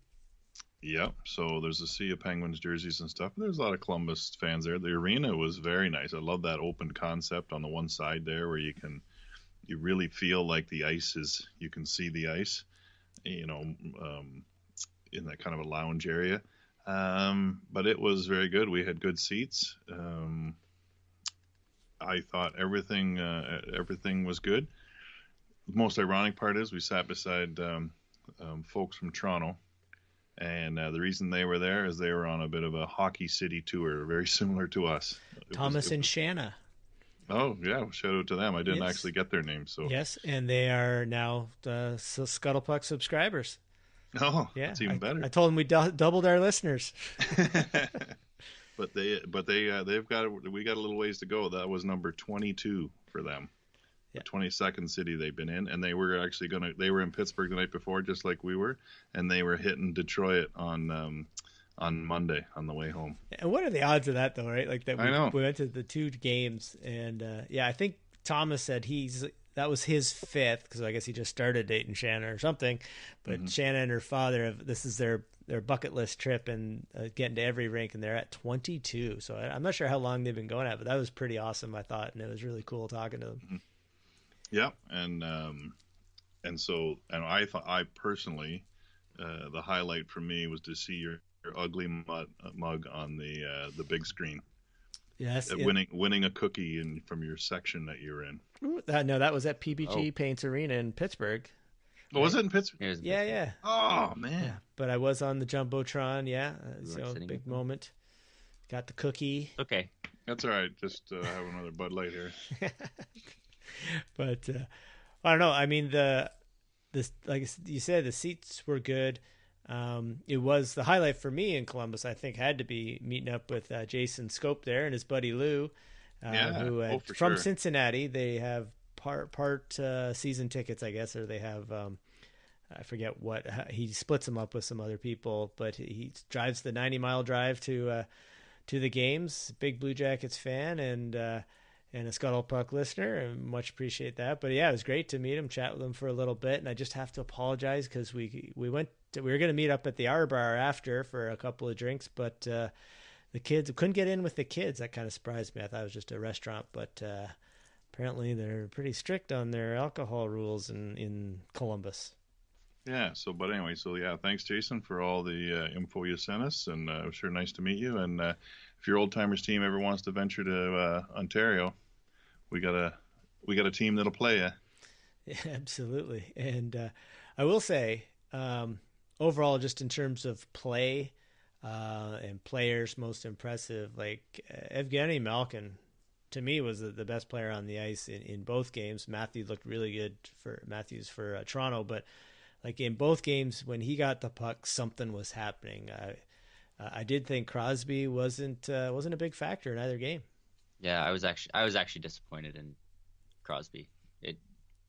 Yep. So there's a sea of Penguins jerseys and stuff. There's a lot of Columbus fans there. The arena was very nice. I love that open concept on the one side there, where you really feel like the ice is. You can see the ice, in that kind of a lounge area. But it was very good. We had good seats. I thought everything was good. The most ironic part is we sat beside folks from Toronto, and the reason they were there is they were on a bit of a hockey city tour, very similar to us. Thomas and Shanna. Oh yeah, shout out to them. I didn't actually get their names, so yes, and they are now Scuttlepuck subscribers. Oh, yeah, that's even better. I told them we doubled our listeners. But we got a little ways to go. That was number 22 for them. The 22nd city they've been in, and they were actually they were in Pittsburgh the night before, just like we were, and they were hitting Detroit on Monday on the way home. And what are the odds of that, though? Right, like that. I know. We went to the 2 games, and I think Thomas said that was his 5th, because I guess he just started dating Shanna or something. But Shanna and her father this is their bucket list trip, and getting to every rink, and they're at 22. So I'm not sure how long they've been going at, but that was pretty awesome, I thought, and it was really cool talking to them. Mm-hmm. Yeah, and I personally, the highlight for me was to see your ugly mug on the big screen. Yes, winning a cookie from your section that you're in. Ooh, no, that was at PBG Paints Arena in Pittsburgh. Oh, was it in Pittsburgh? It was in Pittsburgh. Pittsburgh. Oh man! Yeah, but I was on the jumbotron. Yeah, big moment. Got the cookie. Okay, that's all right. Just have another Bud Light here. But I don't know. I mean, like you said, the seats were good. It was the highlight for me in Columbus. I think had to be meeting up with Jason Scope there and his buddy Lou, who from Cincinnati. They have part season tickets, I guess, or they have I forget what. He splits them up with some other people, but he drives the 90-mile drive to the games. Big Blue Jackets fan and a Scuttlepuck listener, and much appreciate that. But yeah, it was great to meet him, chat with him for a little bit, and I just have to apologize because we were going to meet up at the R Bar after for a couple of drinks, but the kids couldn't get in with the kids. That kind of surprised me. I thought it was just a restaurant, but apparently they're pretty strict on their alcohol rules in Columbus. Yeah. But anyway, thanks Jason for all the info you sent us, and it was sure nice to meet you. And if your Old Timers team ever wants to venture to Ontario, we got a team that'll play you. Yeah, absolutely. And I will say, overall, just in terms of play and players most impressive, like Evgeny Malkin, to me, was the best player on the ice in both games. Matthews looked really good for Toronto, but like in both games, when he got the puck, something was happening. I did think Crosby wasn't a big factor in either game. Yeah, I was actually disappointed in Crosby. I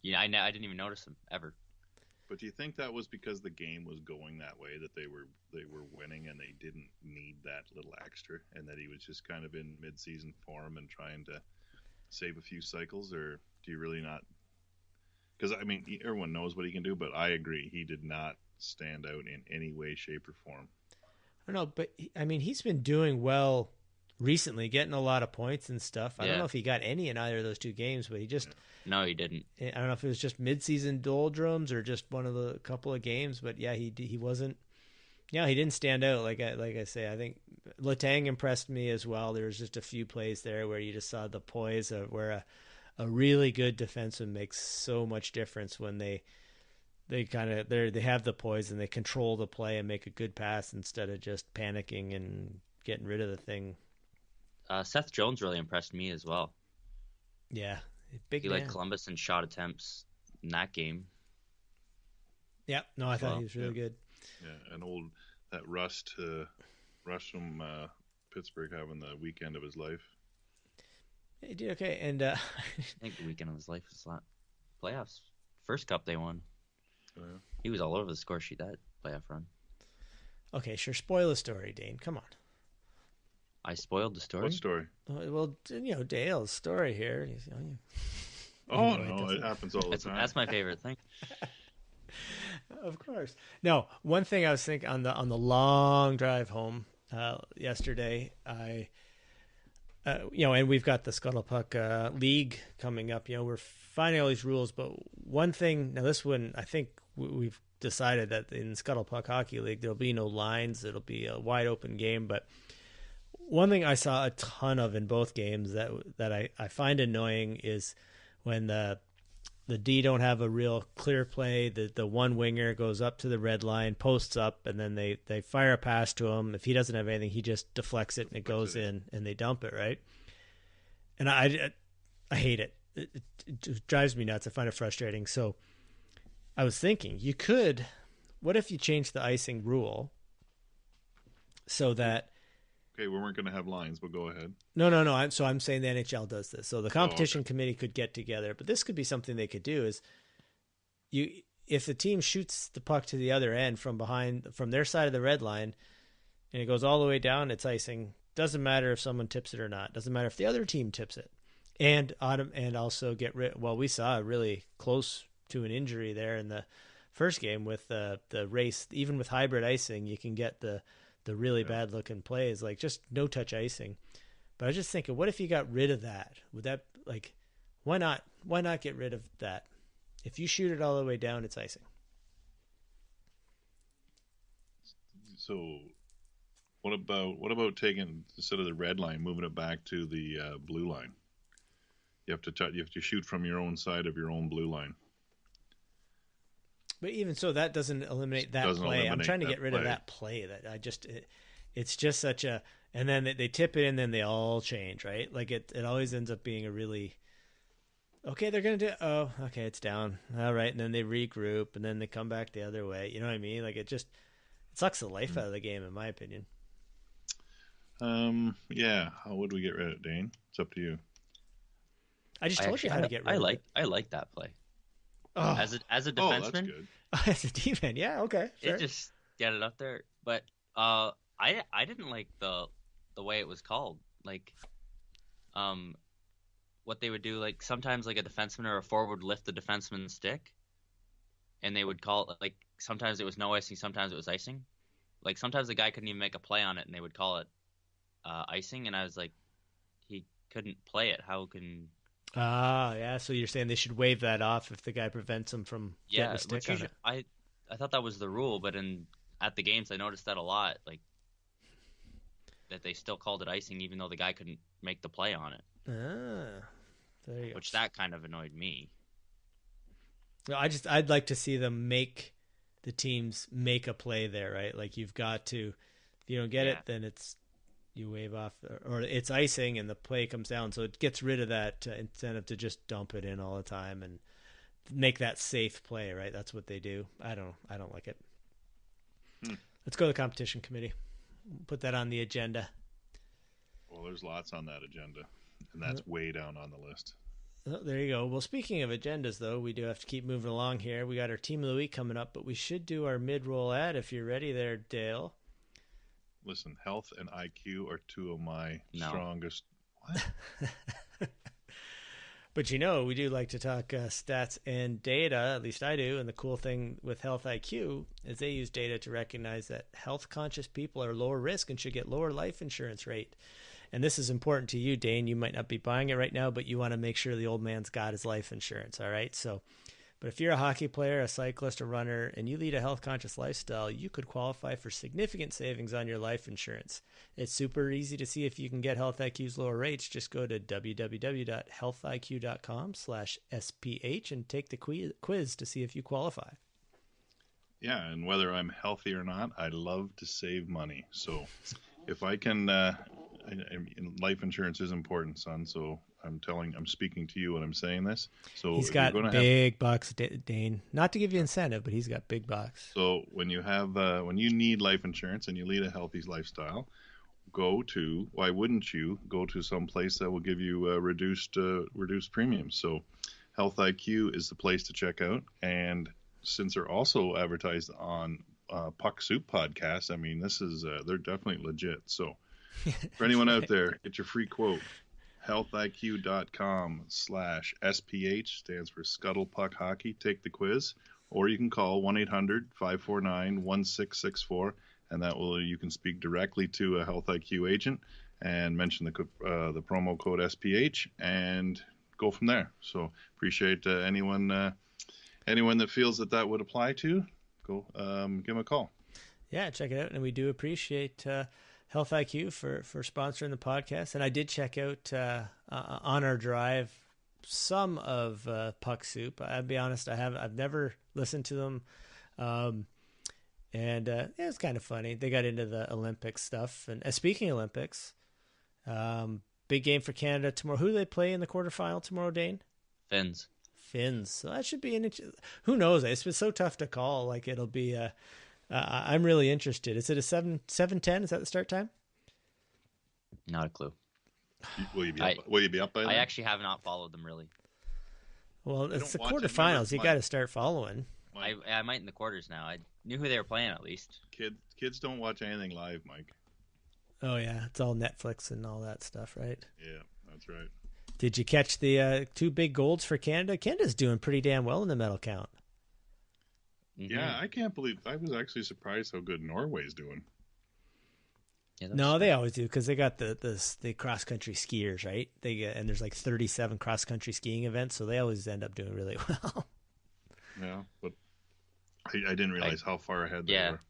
didn't even notice him ever. But do you think that was because the game was going that way, that they were winning and they didn't need that little extra, and that he was just kind of in mid-season form and trying to save a few cycles, or do you really not? Because I mean, everyone knows what he can do, but I agree he did not stand out in any way, shape, or form. I don't know, but I mean, he's been doing well recently, getting a lot of points and stuff. I don't know if he got any in either of those two games, but he just No, he didn't. I don't know if it was just mid-season doldrums or just one of the couple of games, but yeah, he wasn't. Yeah, he didn't stand out like I say. I think Letang impressed me as well. There was just a few plays there where you just saw the poise of where a really good defenseman makes so much difference when they have the poise and they control the play and make a good pass instead of just panicking and getting rid of the thing. Seth Jones really impressed me as well. Yeah, big. He led Columbus in shot attempts in that game. Yeah, no, I thought he was really good. Yeah, and that Russ from Pittsburgh having the weekend of his life. He did okay, and I think the weekend of his life was that playoffs. First cup they won. He was all over the score sheet that playoff run. Okay, sure. Spoil the story, Dane. Come on. I spoiled the story. What story? Well, Dale's story here. Oh no, it happens all the time. That's my favorite thing. Of course. No, one thing I was thinking on the long drive home yesterday, and we've got the Scuttle Puck League coming up. We're finding all these rules, but one thing now, this one I think we've decided that in Scuttle Puck Hockey League there'll be no lines. It'll be a wide open game. But one thing I saw a ton of in both games that I find annoying is when the D don't have a real clear play. The one winger goes up to the red line, posts up, and then they fire a pass to him. If he doesn't have anything, he just deflects it and it goes in, and they dump it, right? And I hate it. It drives me nuts. I find it frustrating. So I was thinking, what if you change the icing rule so that... Okay, we weren't going to have lines, but go ahead. No. I'm saying the NHL does this. So the competition committee could get together, but this could be something they could do is if the team shoots the puck to the other end from their side of the red line and it goes all the way down, it's icing. Doesn't matter if someone tips it or not. Doesn't matter if the other team tips it. And also get rid. Well, we saw really close to an injury there in the first game with the race. Even with hybrid icing, you can get the really bad looking plays, like just no touch icing. But I was just thinking, what if you got rid of that? Would that, like, why not get rid of that? If you shoot it all the way down, it's icing. So what about taking, instead of the red line, moving it back to the blue line? You have to shoot from your own side of your own blue line. But even so, that doesn't eliminate that play. I'm trying to get rid of that play. That it's just such a. And then they tip it, and then they all change, right? Like it always ends up being a really. Okay, they're gonna do. Oh, okay, it's down. All right, and then they regroup, and then they come back the other way. You know what I mean? Like it sucks the life out of the game, in my opinion. Yeah. How would we get rid of it, Dane? It's up to you. I just told you how to get rid of it. I like that play. Oh. As a defenseman, that's good. As a defense, yeah, okay. Sure. It just get it up there. But I didn't like the way it was called. Like, what they would do, like sometimes like a defenseman or a forward would lift the defenseman's stick, and they would call it, like sometimes it was no icing, sometimes it was icing. Like sometimes the guy couldn't even make a play on it, and they would call it icing, and I was like, he couldn't play it. How can? Yeah. So you're saying they should waive that off if the guy prevents them from getting a stick on it. I thought that was the rule, but at the games I noticed that a lot, like that they still called it icing even though the guy couldn't make the play on it. There you go. Which that kind of annoyed me. No, I'd like to see them make the teams make a play there, right? Like you've got to, if you don't get it, then you wave off, or it's icing and the play comes down. So it gets rid of that incentive to just dump it in all the time and make that safe play, right? That's what they do. I don't like it. Let's go to the competition committee. Put that on the agenda. Well, there's lots on that agenda, and that's way down on the list. Oh, there you go. Well, speaking of agendas, though, we do have to keep moving along here. We got our Team of the Week coming up, but we should do our mid-roll ad if you're ready there, Dale. Listen, health and IQ are two of my strongest. What? But we do like to talk stats and data, at least I do. And the cool thing with Health IQ is they use data to recognize that health conscious people are lower risk and should get lower life insurance rate. And this is important to you, Dane. You might not be buying it right now, but you want to make sure the old man's got his life insurance. All right. But if you're a hockey player, a cyclist, a runner, and you lead a health-conscious lifestyle, you could qualify for significant savings on your life insurance. It's super easy to see if you can get Health IQ's lower rates. Just go to www.healthiq.com/SPH and take the quiz to see if you qualify. Yeah, and whether I'm healthy or not, I love to save money. So if I can, life insurance is important, son. So I'm speaking to you when I'm saying this. So he's got big bucks, Dane. Not to give you incentive, but he's got big bucks. So when you need life insurance and you lead a healthy lifestyle, why wouldn't you go to some place that will give you reduced premiums? So Health IQ is the place to check out. And since they're also advertised on Puck Soup podcast, I mean, they're definitely legit. So for anyone out there, get your free quote. healthiq.com/SPH stands for Scuttle Puck Hockey. Take the quiz, or you can call 1-800-549-1664, and you can speak directly to a Health IQ agent and mention the promo code SPH and go from there. So appreciate anyone that feels that would apply to. Go give them a call. Yeah, check it out, and we do appreciate Health IQ for sponsoring the podcast. And I did check out on our drive some of Puck Soup. I'll be honest, I've never listened to them, and it was kind of funny. They got into the Olympic stuff. And speaking of Olympics, big game for Canada tomorrow. Who do they play in the quarterfinal tomorrow, Dane? Finns. So that should be who knows? It's been so tough to call. Like it'll be I'm really interested. Is it a 7:10? Is that the start time? Not a clue. Will you be up by then? I actually have not followed them really. Well, it's the quarterfinals. You got to start following. I might in the quarters now. I knew who they were playing at least. Kids don't watch anything live, Mike. Oh yeah, it's all Netflix and all that stuff, right? Yeah, that's right. Did you catch the two big golds for Canada? Canada's doing pretty damn well in the medal count. Mm-hmm. Yeah, I can't believe. I was actually surprised how good Norway's doing. Yeah, no, they always do because they got the cross country skiers, right? And there's like 37 cross country skiing events, so they always end up doing really well. Yeah, but I didn't realize how far ahead they were.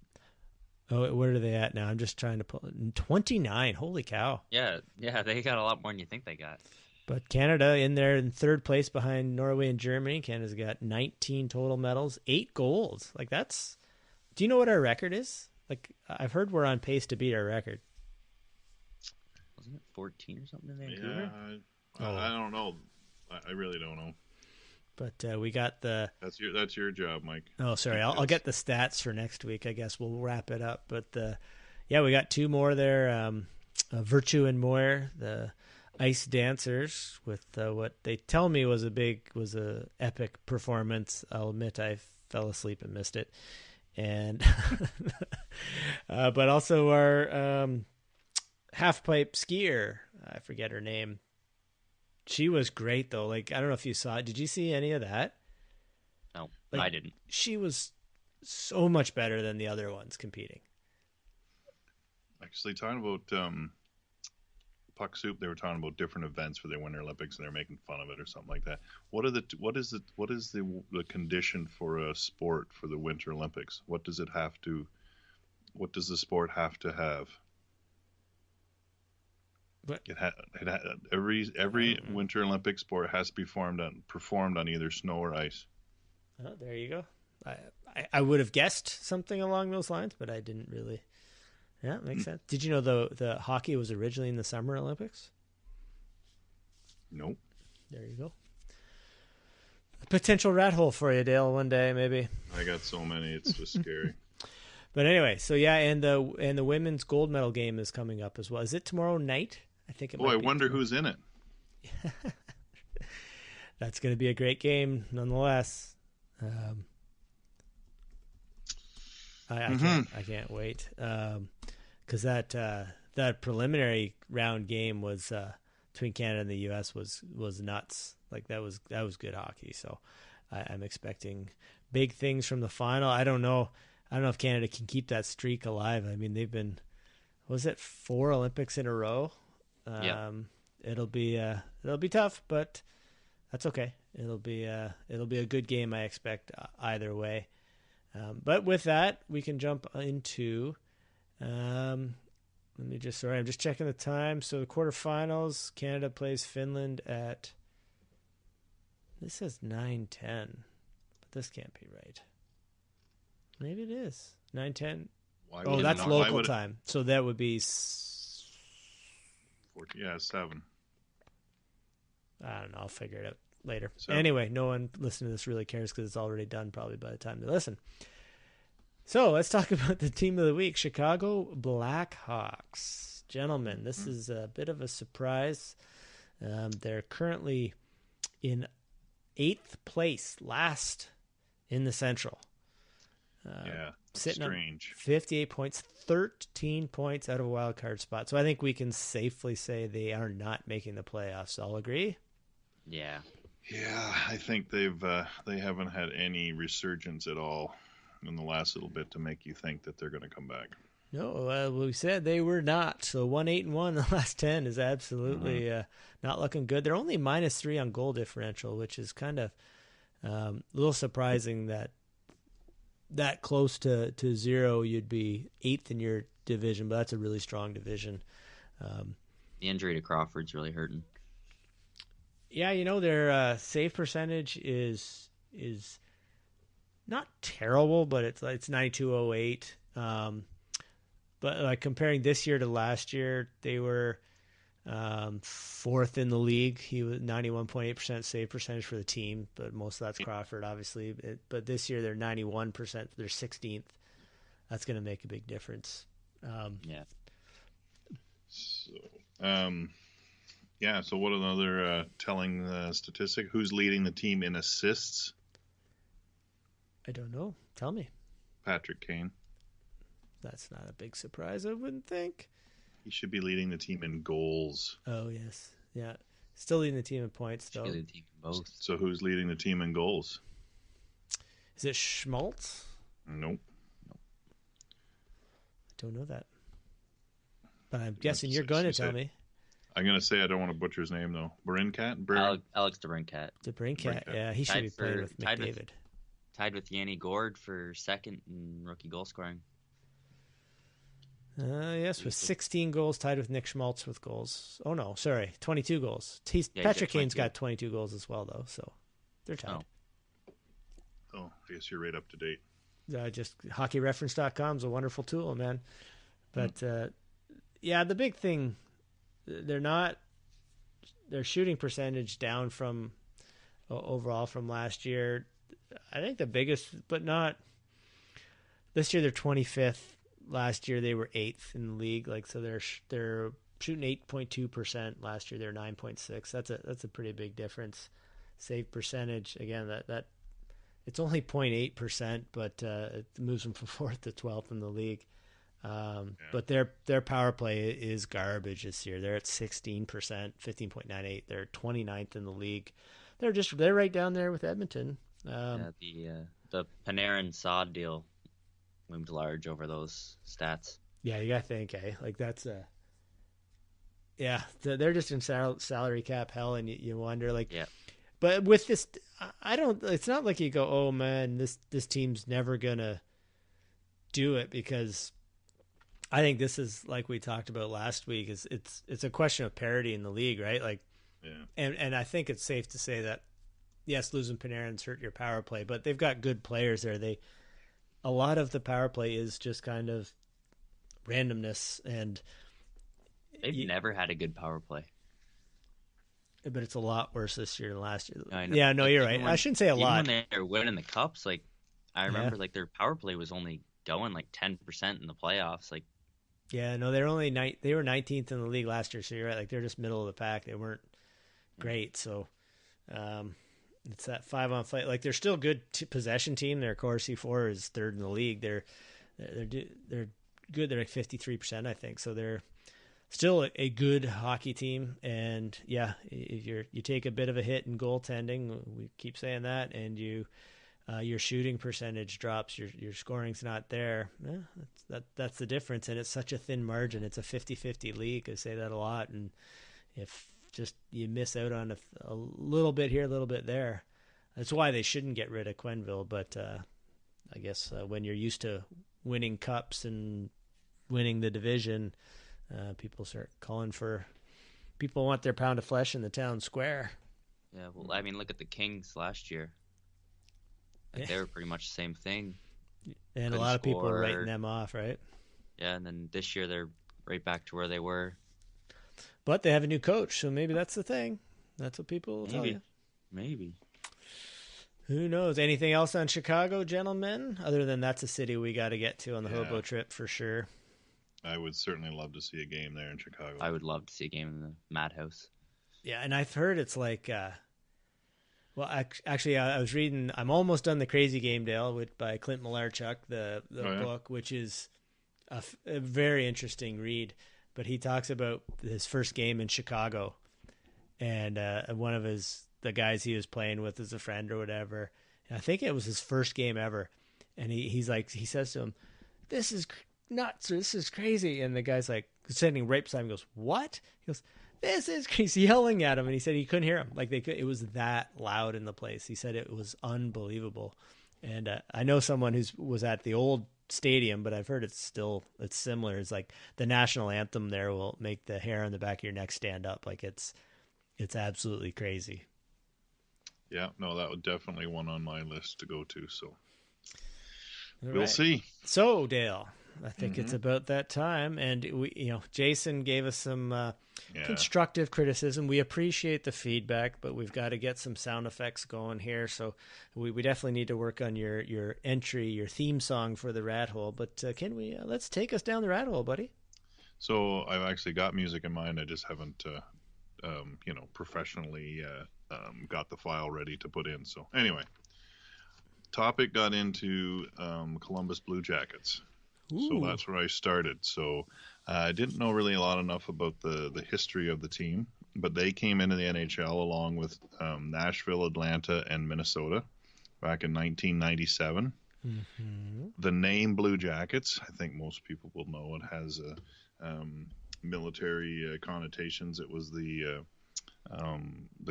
Oh, where are they at now? I'm just trying to pull 29. Holy cow! Yeah, they got a lot more than you think they got. But Canada in there in third place behind Norway and Germany. Canada's got 19 total medals, 8 golds. Like that's. Do you know what our record is? Like I've heard we're on pace to beat our record. Wasn't it 14 or something in Vancouver? Yeah, I don't know. I really don't know. But we got the. That's your job, Mike. Oh, sorry. I'll get the stats for next week. I guess we'll wrap it up. But we got 2 more there. Virtue and Moyer, the ice dancers, with what they tell me was a epic performance. I'll admit I fell asleep and missed it. And but also our half pipe skier, I forget her name. She was great though. Like I don't know if you saw it. Did you see any of that? No, like, I didn't. She was so much better than the other ones competing. Actually, talking about Puck Soup, they were talking about different events for the Winter Olympics, and they're making fun of it or something like that. What is the condition for a sport for the Winter Olympics? What does the sport have to have? What? Every Winter Olympic sport has to be performed on either snow or ice. Oh, there you go. I would have guessed something along those lines, but I didn't really. Yeah, makes sense. Did you know the hockey was originally in the Summer Olympics? Nope. There you go. A potential rat hole for you, Dale, one day maybe. I got so many, it's just scary. But anyway, so yeah, and the women's gold medal game is coming up as well. Is it tomorrow night? I think it might be. I wonder who's in it. That's going to be a great game nonetheless. I can't wait. Because that preliminary round game was between Canada and the U.S. was nuts. Like that was good hockey. So I'm expecting big things from the final. I don't know if Canada can keep that streak alive. I mean, they've been, was it 4 Olympics in a row? It'll be tough, but that's okay. It'll be a good game, I expect, either way. But with that, we can jump into. I'm just checking the time. So the quarterfinals, Canada plays Finland at. This says 9:10, but this can't be right. Maybe it is 9:10. Oh, that's local time. So that would be 7. I don't know. I'll figure it out later. 7. Anyway, no one listening to this really cares because it's already done probably by the time they listen. So let's talk about the team of the week, Chicago Blackhawks. Gentlemen, this is a bit of a surprise. They're currently in 8th place, last in the Central. Sitting strange. 58 points, 13 points out of a wild card spot. So I think we can safely say they are not making the playoffs. All agree? Yeah. Yeah, I think they haven't had any resurgence at all in the last little bit to make you think that they're going to come back. No, we said they were not. So 1-8-1 in the last 10 is absolutely not looking good. They're only -3 on goal differential, which is kind of a little surprising that close to 0 you'd be 8th in your division, but that's a really strong division. The injury to Crawford's really hurting. Yeah, their save percentage is not terrible, but it's 92.08. But like comparing this year to last year, they were 4th in the league. He was 91.8% save percentage for the team, but most of that's Crawford, obviously. But this year they're 91%. They're 16th. That's going to make a big difference. So what another telling statistic? Who's leading the team in assists? I don't know. Tell me. Patrick Kane. That's not a big surprise, I wouldn't think. He should be leading the team in goals. Oh, yes. Yeah. Still leading the team in points, though. Leading the team in both. So who's leading the team in goals? Is it Schmaltz? Nope. I don't know that. But I'm guessing you're going to tell me. I'm going to say I don't want to butcher his name, though. Brinkat? Alex DeBrincat. DeBrincat, yeah. He should be playing with McDavid. Tied with Yanni Gord for 2nd in rookie goal scoring. Yes, with 16 goals, tied with Nick Schmaltz with goals. Oh, no, sorry, 22 goals. Patrick Kane's got 22 goals as well, though, so they're tied. Oh, I guess you're right up to date. Just hockeyreference.com is a wonderful tool, man. But, the big thing, their shooting percentage down from overall from last year. I think the biggest, but not this year. They're 25th. Last year they were 8th in the league. Like, so they're shooting 8.2%. Last year they're 9.6. That's a pretty big difference. Save percentage again. That it's only 0.8%, but it moves them from 4th to 12th in the league. But their power play is garbage this year. They're at 16%, 15.98. They're 29th in the league. They're right down there with Edmonton. The Panarin Saad deal loomed large over those stats. Yeah, you gotta think, like that's they're just in salary cap hell, and you wonder, like, But with this, it's not like you go, oh man, this team's never gonna do it, because I think this is, like we talked about last week, it's a question of parity in the league, right? Like, and I think it's safe to say that yes, losing Panarin's hurt your power play, but they've got good players there. A lot of the power play is just kind of randomness, and they've never had a good power play. But it's a lot worse this year than last year. I know. Yeah, no, you're right. I shouldn't say a lot. When they were winning the cups, like, I remember like their power play was only going like 10% in the playoffs. Like, yeah, no, they were 19th in the league last year. So you're right. Like, they're just middle of the pack. They weren't great. So, it's that 5-on-5. Like, they're still a good possession team. Their core C4 is 3rd in the league. They're good. They're like 53%, I think. So they're still a good hockey team. And yeah, you take a bit of a hit in goaltending. We keep saying that, and your shooting percentage drops. Your scoring's not there. That's the difference, and it's such a thin margin. It's a 50-50 league. I say that a lot, and if just you miss out on a little bit here, a little bit there, that's why they shouldn't get rid of Quenneville. But I guess when you're used to winning cups and winning the division, people start calling for. People want their pound of flesh in the town square. Yeah, well, I mean, look at the Kings last year. Like, they were pretty much the same thing. And Couldn't a lot of people score. writing them off, right? Yeah, and then this year they're right back to where they were. But they have a new coach, so maybe that's the thing. That's what people will tell you. Maybe. Who knows? Anything else on Chicago, gentlemen? Other than that's a city we got to get to on the hobo trip for sure. I would certainly love to see a game there in Chicago. I would love to see a game in the Madhouse. Yeah, and I've heard it's like, well, actually, I was reading, I'm almost done The Crazy Game, Dale, by Clint Malarchuk, the book, which is a very interesting read. But he talks about his first game in Chicago, and one of the guys he was playing with as a friend or whatever. And I think it was his first game ever, and he says to him, "This is nuts, or this is crazy," and the guy's like sitting right beside him, goes, "What?" He goes, "This is crazy," yelling at him, and he said he couldn't hear him. Like it was that loud in the place. He said it was unbelievable. And I know someone who was at the old stadium, but I've heard it's similar. It's like the national anthem there will make the hair on the back of your neck stand up. Like it's absolutely crazy. Yeah, no, that would definitely one on my list to go to. So All we'll right. see. So Dale, I think it's about that time, and Jason gave us some constructive criticism. We appreciate the feedback, but we've got to get some sound effects going here. So we definitely need to work on your entry, your theme song for the rat hole. But can we let's take us down the rat hole, buddy? So I've actually got music in mind. I just haven't, professionally got the file ready to put in. So anyway, topic got into Columbus Blue Jackets. Ooh. So that's where I started. So I didn't know really enough about the history of the team, but they came into the NHL along with Nashville, Atlanta, and Minnesota back in 1997. Mm-hmm. The name Blue Jackets, I think most people will know it has military connotations. It was the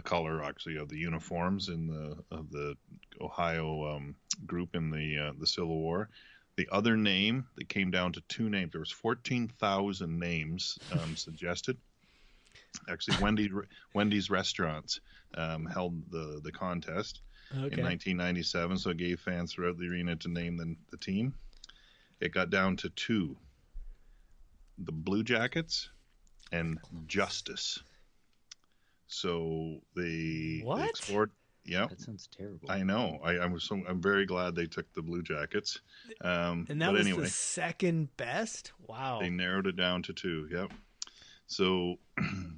color actually of the uniforms of the Ohio group in the Civil War. The other name, that came down to two names. There was 14,000 names suggested. Actually, Wendy's Restaurants held the contest in 1997, so it gave fans throughout the arena to name the team. It got down to two: the Blue Jackets and Justice. So they explored. Yeah, that sounds terrible. I know. I'm very glad they took the Blue Jackets. And that was the second best. Wow. They narrowed it down to two. Yep. So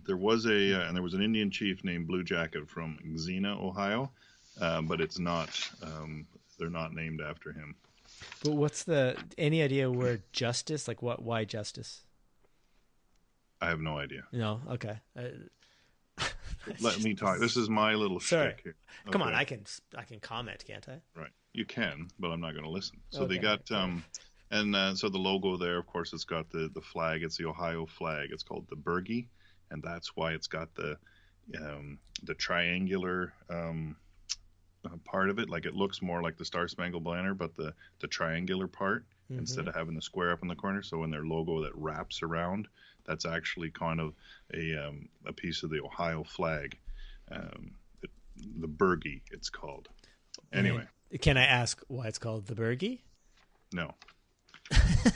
there was an Indian chief named Blue Jacket from Xena, Ohio, but it's not. They're not named after him. But what's any idea where Justice? Like what? Why Justice? I have no idea. No. Okay. Let me talk. This is my little shtick here. Okay. Come on, I can comment, can't I? Right, you can, but I'm not going to listen. So they got so the logo there, of course, it's got the flag. It's the Ohio flag. It's called the Burgie, and that's why it's got the triangular part of it. Like it looks more like the Star Spangled Banner, but the triangular part instead of having the square up in the corner. So in their logo that wraps around, that's actually kind of a piece of the Ohio flag. The Burgie, it's called. Anyway. Can I ask why it's called the Burgie? No.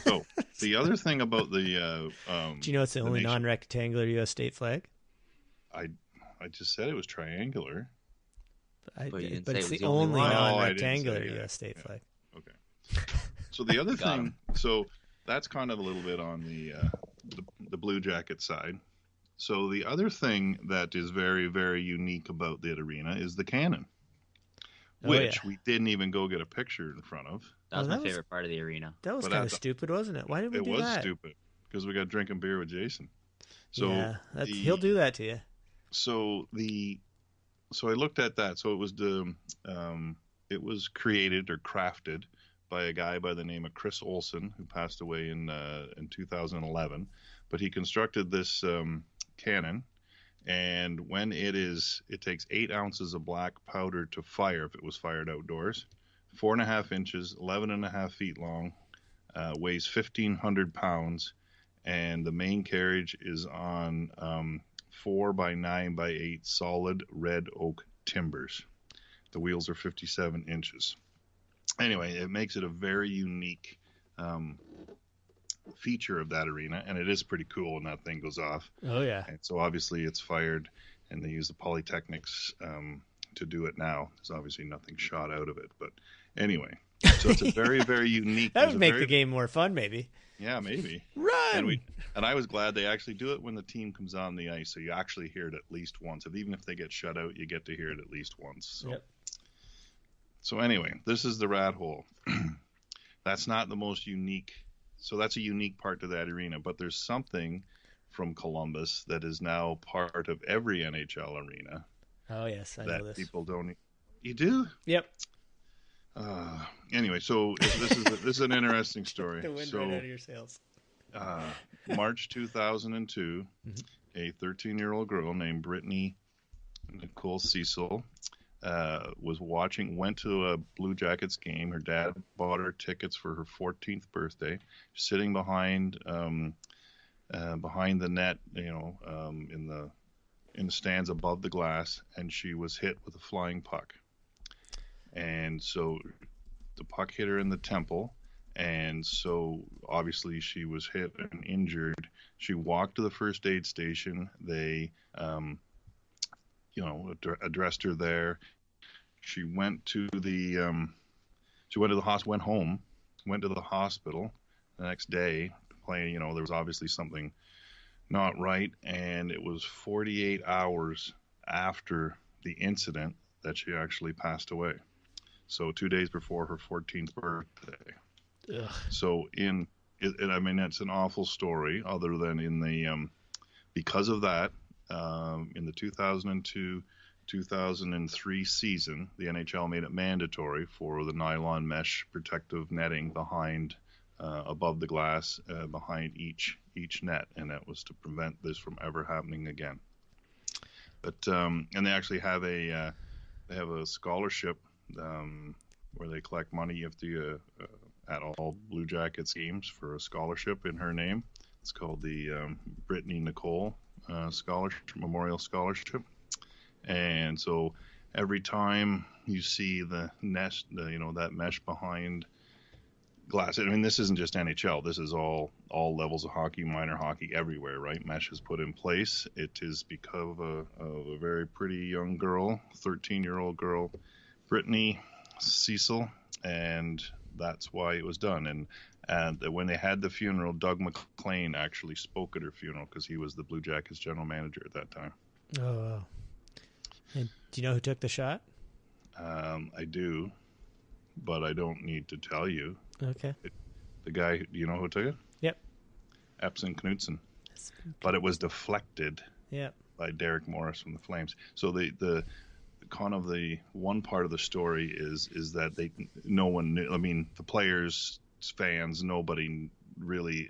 So the other thing about the do you know it's the only non-rectangular U.S. state flag? I just said it was triangular. But it's the only non-rectangular U.S. state flag. Okay. So the other thing, so that's kind of a little bit on the Blue Jacket side. So the other thing that is very, very unique about that arena is the cannon, which we didn't even go get a picture in front of. That was my favorite part of the arena. That was kind of stupid, wasn't it? Why didn't we do that? It was stupid because we got drinking beer with Jason. So Yeah, he'll do that to you. so I looked at that. So it was created or crafted by a guy by the name of Chris Olson, who passed away in 2011. But he constructed this cannon, and when it takes 8 ounces of black powder to fire if it was fired outdoors, 4.5 inches, 11.5 feet long, weighs 1,500 pounds, and the main carriage is on 4 by 9 by 8 solid red oak timbers. The wheels are 57 inches. Anyway, it makes it a very unique feature of that arena, and it is pretty cool when that thing goes off. Oh yeah. And so obviously it's fired, and they use the Polytechnics to do it now. There's obviously nothing shot out of it, but anyway, so it's a very, very unique. That would make the game more fun, maybe. Yeah, maybe. Run! And I was glad they actually do it when the team comes on the ice, so you actually hear it at least once. Even if they get shut out, you get to hear it at least once. So. Yep. So anyway, this is the rat hole. That's not the most unique. So that's a unique part to that arena. But there's something from Columbus that is now part of every NHL arena. Oh yes, I know this. That people don't. You do? Yep. Anyway, so this is an interesting story. The wind right out of your sails. March 2002, a 13-year-old girl named Brittany Nicole Cecil went to a Blue Jackets game. Her dad bought her tickets for her 14th birthday. Sitting behind the net, in the stands above the glass, and she was hit with a flying puck. And so the puck hit her in the temple, and so obviously she was hit and injured. She walked to the first aid station. They addressed her there. She went to the hospital, went to the hospital the next day. There was obviously something not right, and it was 48 hours after the incident that she actually passed away. So 2 days before her 14th birthday. Ugh. So it's an awful story. Other than because of that. In the 2002-2003 season, the NHL made it mandatory for the nylon mesh protective netting behind, above the glass, behind each net, and that was to prevent this from ever happening again. But and they actually have a scholarship where they collect money. You have to at all Blue Jackets games for a scholarship in her name. It's called the Brittany Nicole Scholarship, Memorial Scholarship. And so every time you see the nest, that mesh behind glass, I mean, this isn't just NHL. This is all levels of hockey, minor hockey, everywhere, right? Mesh is put in place. It is because of a very pretty young girl, 13-year-old girl, Brittany Cecil, and that's why it was done. And when they had the funeral, Doug McLean actually spoke at her funeral because he was the Blue Jackets general manager at that time. Oh, wow. And do you know who took the shot? I do, but I don't need to tell you. Okay. The guy, do you know who took it? Yep. Epson Knutson. But it was deflected by Derek Morris from the Flames. So the kind of the one part of the story is that no one knew. I mean, the players, fans, nobody really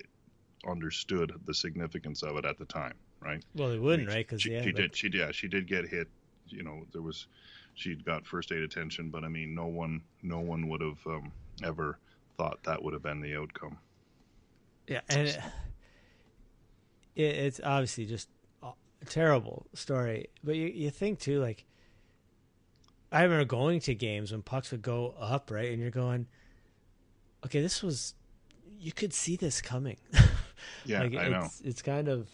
understood the significance of it at the time, right? Well, they wouldn't, right? Because she did get hit. She got first aid attention, but I mean, no one would have ever thought that would have been the outcome. Yeah, and it's obviously just a terrible story. But you think too, like, I remember going to games when pucks would go up, right, and you're going, okay, you could see this coming. Yeah, I know. It's kind of,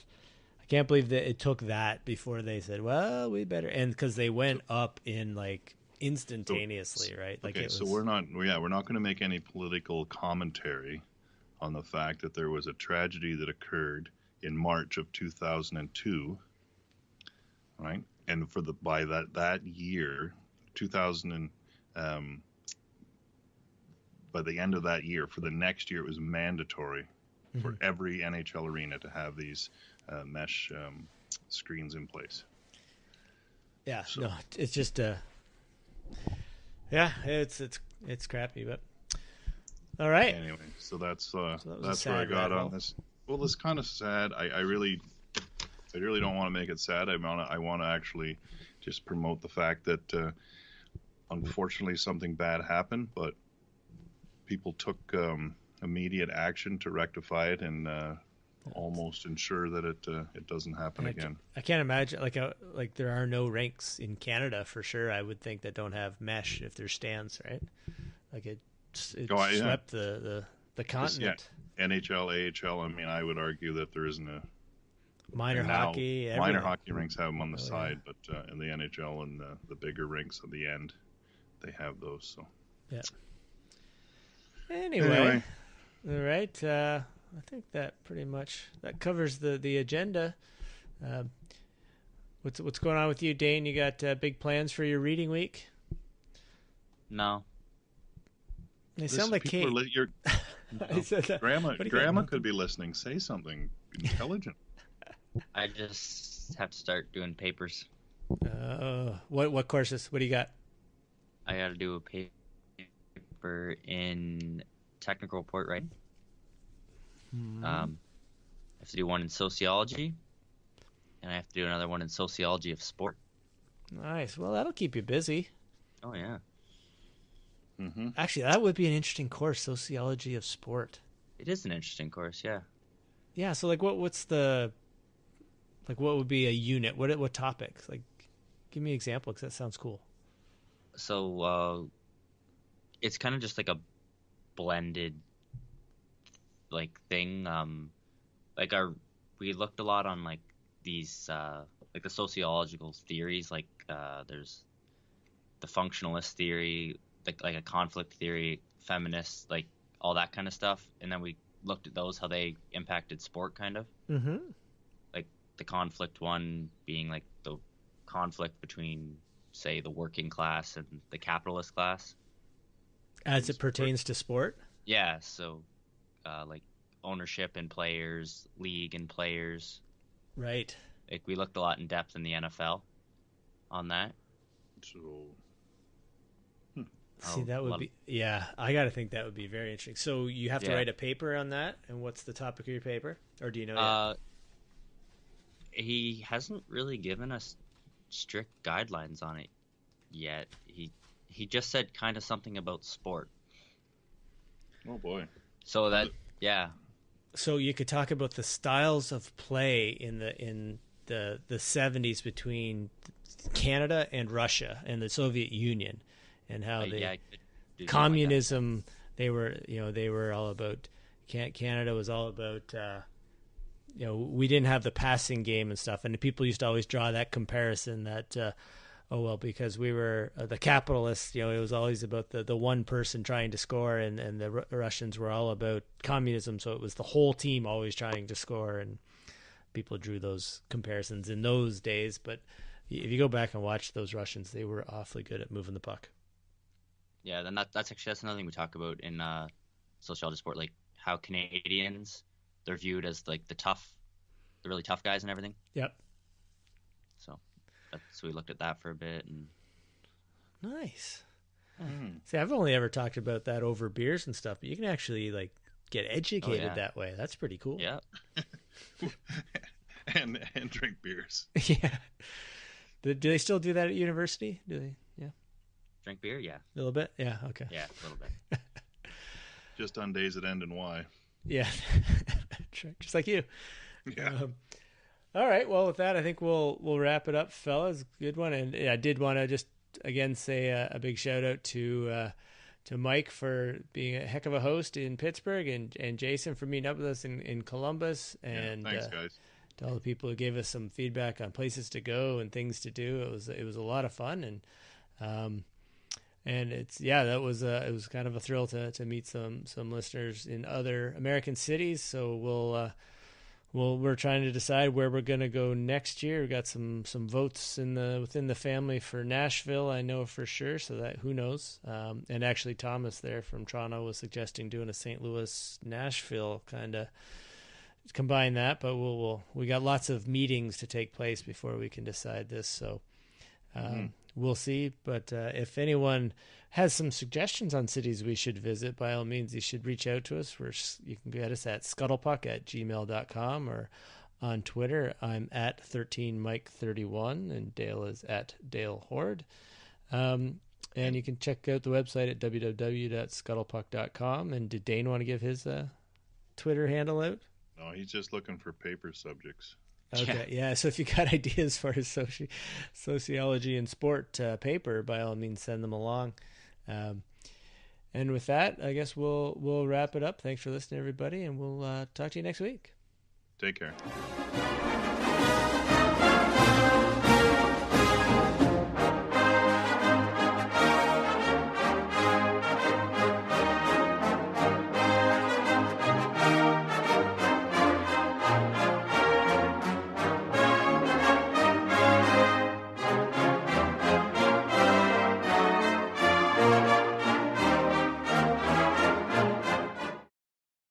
I can't believe that it took that before they said, well, we better, and because they went up in like instantaneously, right? Like, okay, so we're not going to make any political commentary on the fact that there was a tragedy that occurred in March of 2002, right? And by that year, 2000 and by the end of that year, for the next year, it was mandatory for every NHL arena to have these mesh screens in place. Yeah, So. no, it's just yeah, it's crappy, but all right. Anyway, so that's that's where I got on this. Well, it's kind of sad. I really don't want to make it sad. I want to actually just promote the fact that unfortunately something bad happened, but people took immediate action to rectify it and almost ensure that it doesn't happen again. I can't imagine like there are no rinks in Canada for sure. I would think that don't have mesh if there's stands, right? Like it swept the continent. Yeah. NHL, AHL. I mean, I would argue that there isn't a minor hockey. Minor hockey rinks have them on the side, but in the NHL and the bigger rinks at the end, they have those. So yeah. Anyway. All right. I think that pretty much covers the agenda. What's going on with you, Dane? You got big plans for your reading week? No. They sound like Kate. Grandma could be listening. Say something intelligent. I just have to start doing papers. What courses? What do you got? I got to do a paper in technical report writing. I have to do one in sociology, and I have to do another one in sociology of sport. Nice. Well, that'll keep you busy. Oh yeah. Mm-hmm. Actually, that would be an interesting course, sociology of sport. It is an interesting course, yeah. Yeah. So, like, what would be a unit? What topics? Like, give me an example because that sounds cool. So, it's kind of just like a blended like thing. We looked a lot on like these like the sociological theories. Like there's the functionalist theory, like a conflict theory, feminist, like all that kind of stuff. And then we looked at those, how they impacted sport, kind of. Mm-hmm. Like the conflict one being like the conflict between, say, the working class and the capitalist class. As it pertains to sport? Yeah, so like ownership in players, league and players. Right. Like we looked a lot in depth in the NFL on that. So see, that would be, yeah, I got to think that would be very interesting. So you have to write a paper on that, and what's the topic of your paper? Or do you know yet? He hasn't really given us strict guidelines on it yet. He just said kind of something about sport. Oh boy. So that, yeah. So you could talk about the styles of play in the 70s between Canada and Russia and the Soviet Union, and how communism, like they were all about, Canada was all about, we didn't have the passing game and stuff. And the people used to always draw that comparison that, because we were the capitalists, it was always about the one person trying to score, and the Russians were all about communism. So it was the whole team always trying to score, and people drew those comparisons in those days. But if you go back and watch those Russians, they were awfully good at moving the puck. Yeah, then that's another thing we talk about in sociology of sport, like how Canadians, they're viewed as like the really tough guys and everything. Yep. So we looked at that for a bit. And nice. See, I've only ever talked about that over beers and stuff, but you can actually like get educated that way. That's pretty cool. Yeah. and drink beers. Yeah. Do they still do that at university? Do they? Yeah. Drink beer? Yeah. A little bit? Yeah. Okay. Yeah, a little bit. Just on days that end in Y. Yeah. Just like you. Yeah. All right. Well, with that, I think we'll wrap it up, fellas. Good one. And I did want to just again say a big shout out to Mike for being a heck of a host in Pittsburgh, and Jason for meeting up with us in Columbus, and thanks, guys. To all the people who gave us some feedback on places to go and things to do. It was a lot of fun, and it's it was kind of a thrill to meet some listeners in other American cities. So we're trying to decide where we're going to go next year. We got some votes within the family for Nashville, I know for sure. So that, who knows? And actually, Thomas there from Toronto was suggesting doing a St. Louis Nashville kind of combine that, but we got lots of meetings to take place before we can decide this. So we'll see. But if anyone has some suggestions on cities we should visit, by all means, you should reach out to us. You can get us at scuttlepuck@gmail.com, or on Twitter, I'm at 13mike31, and Dale is at Dale Horde. And you can check out the website at www.scuttlepuck.com. And did Dane want to give his Twitter handle out? No, he's just looking for paper subjects. Okay, yeah. So if you got ideas for his sociology and sport paper, by all means, send them along. And with that, I guess we'll wrap it up. Thanks for listening, everybody, and we'll talk to you next week. Take care.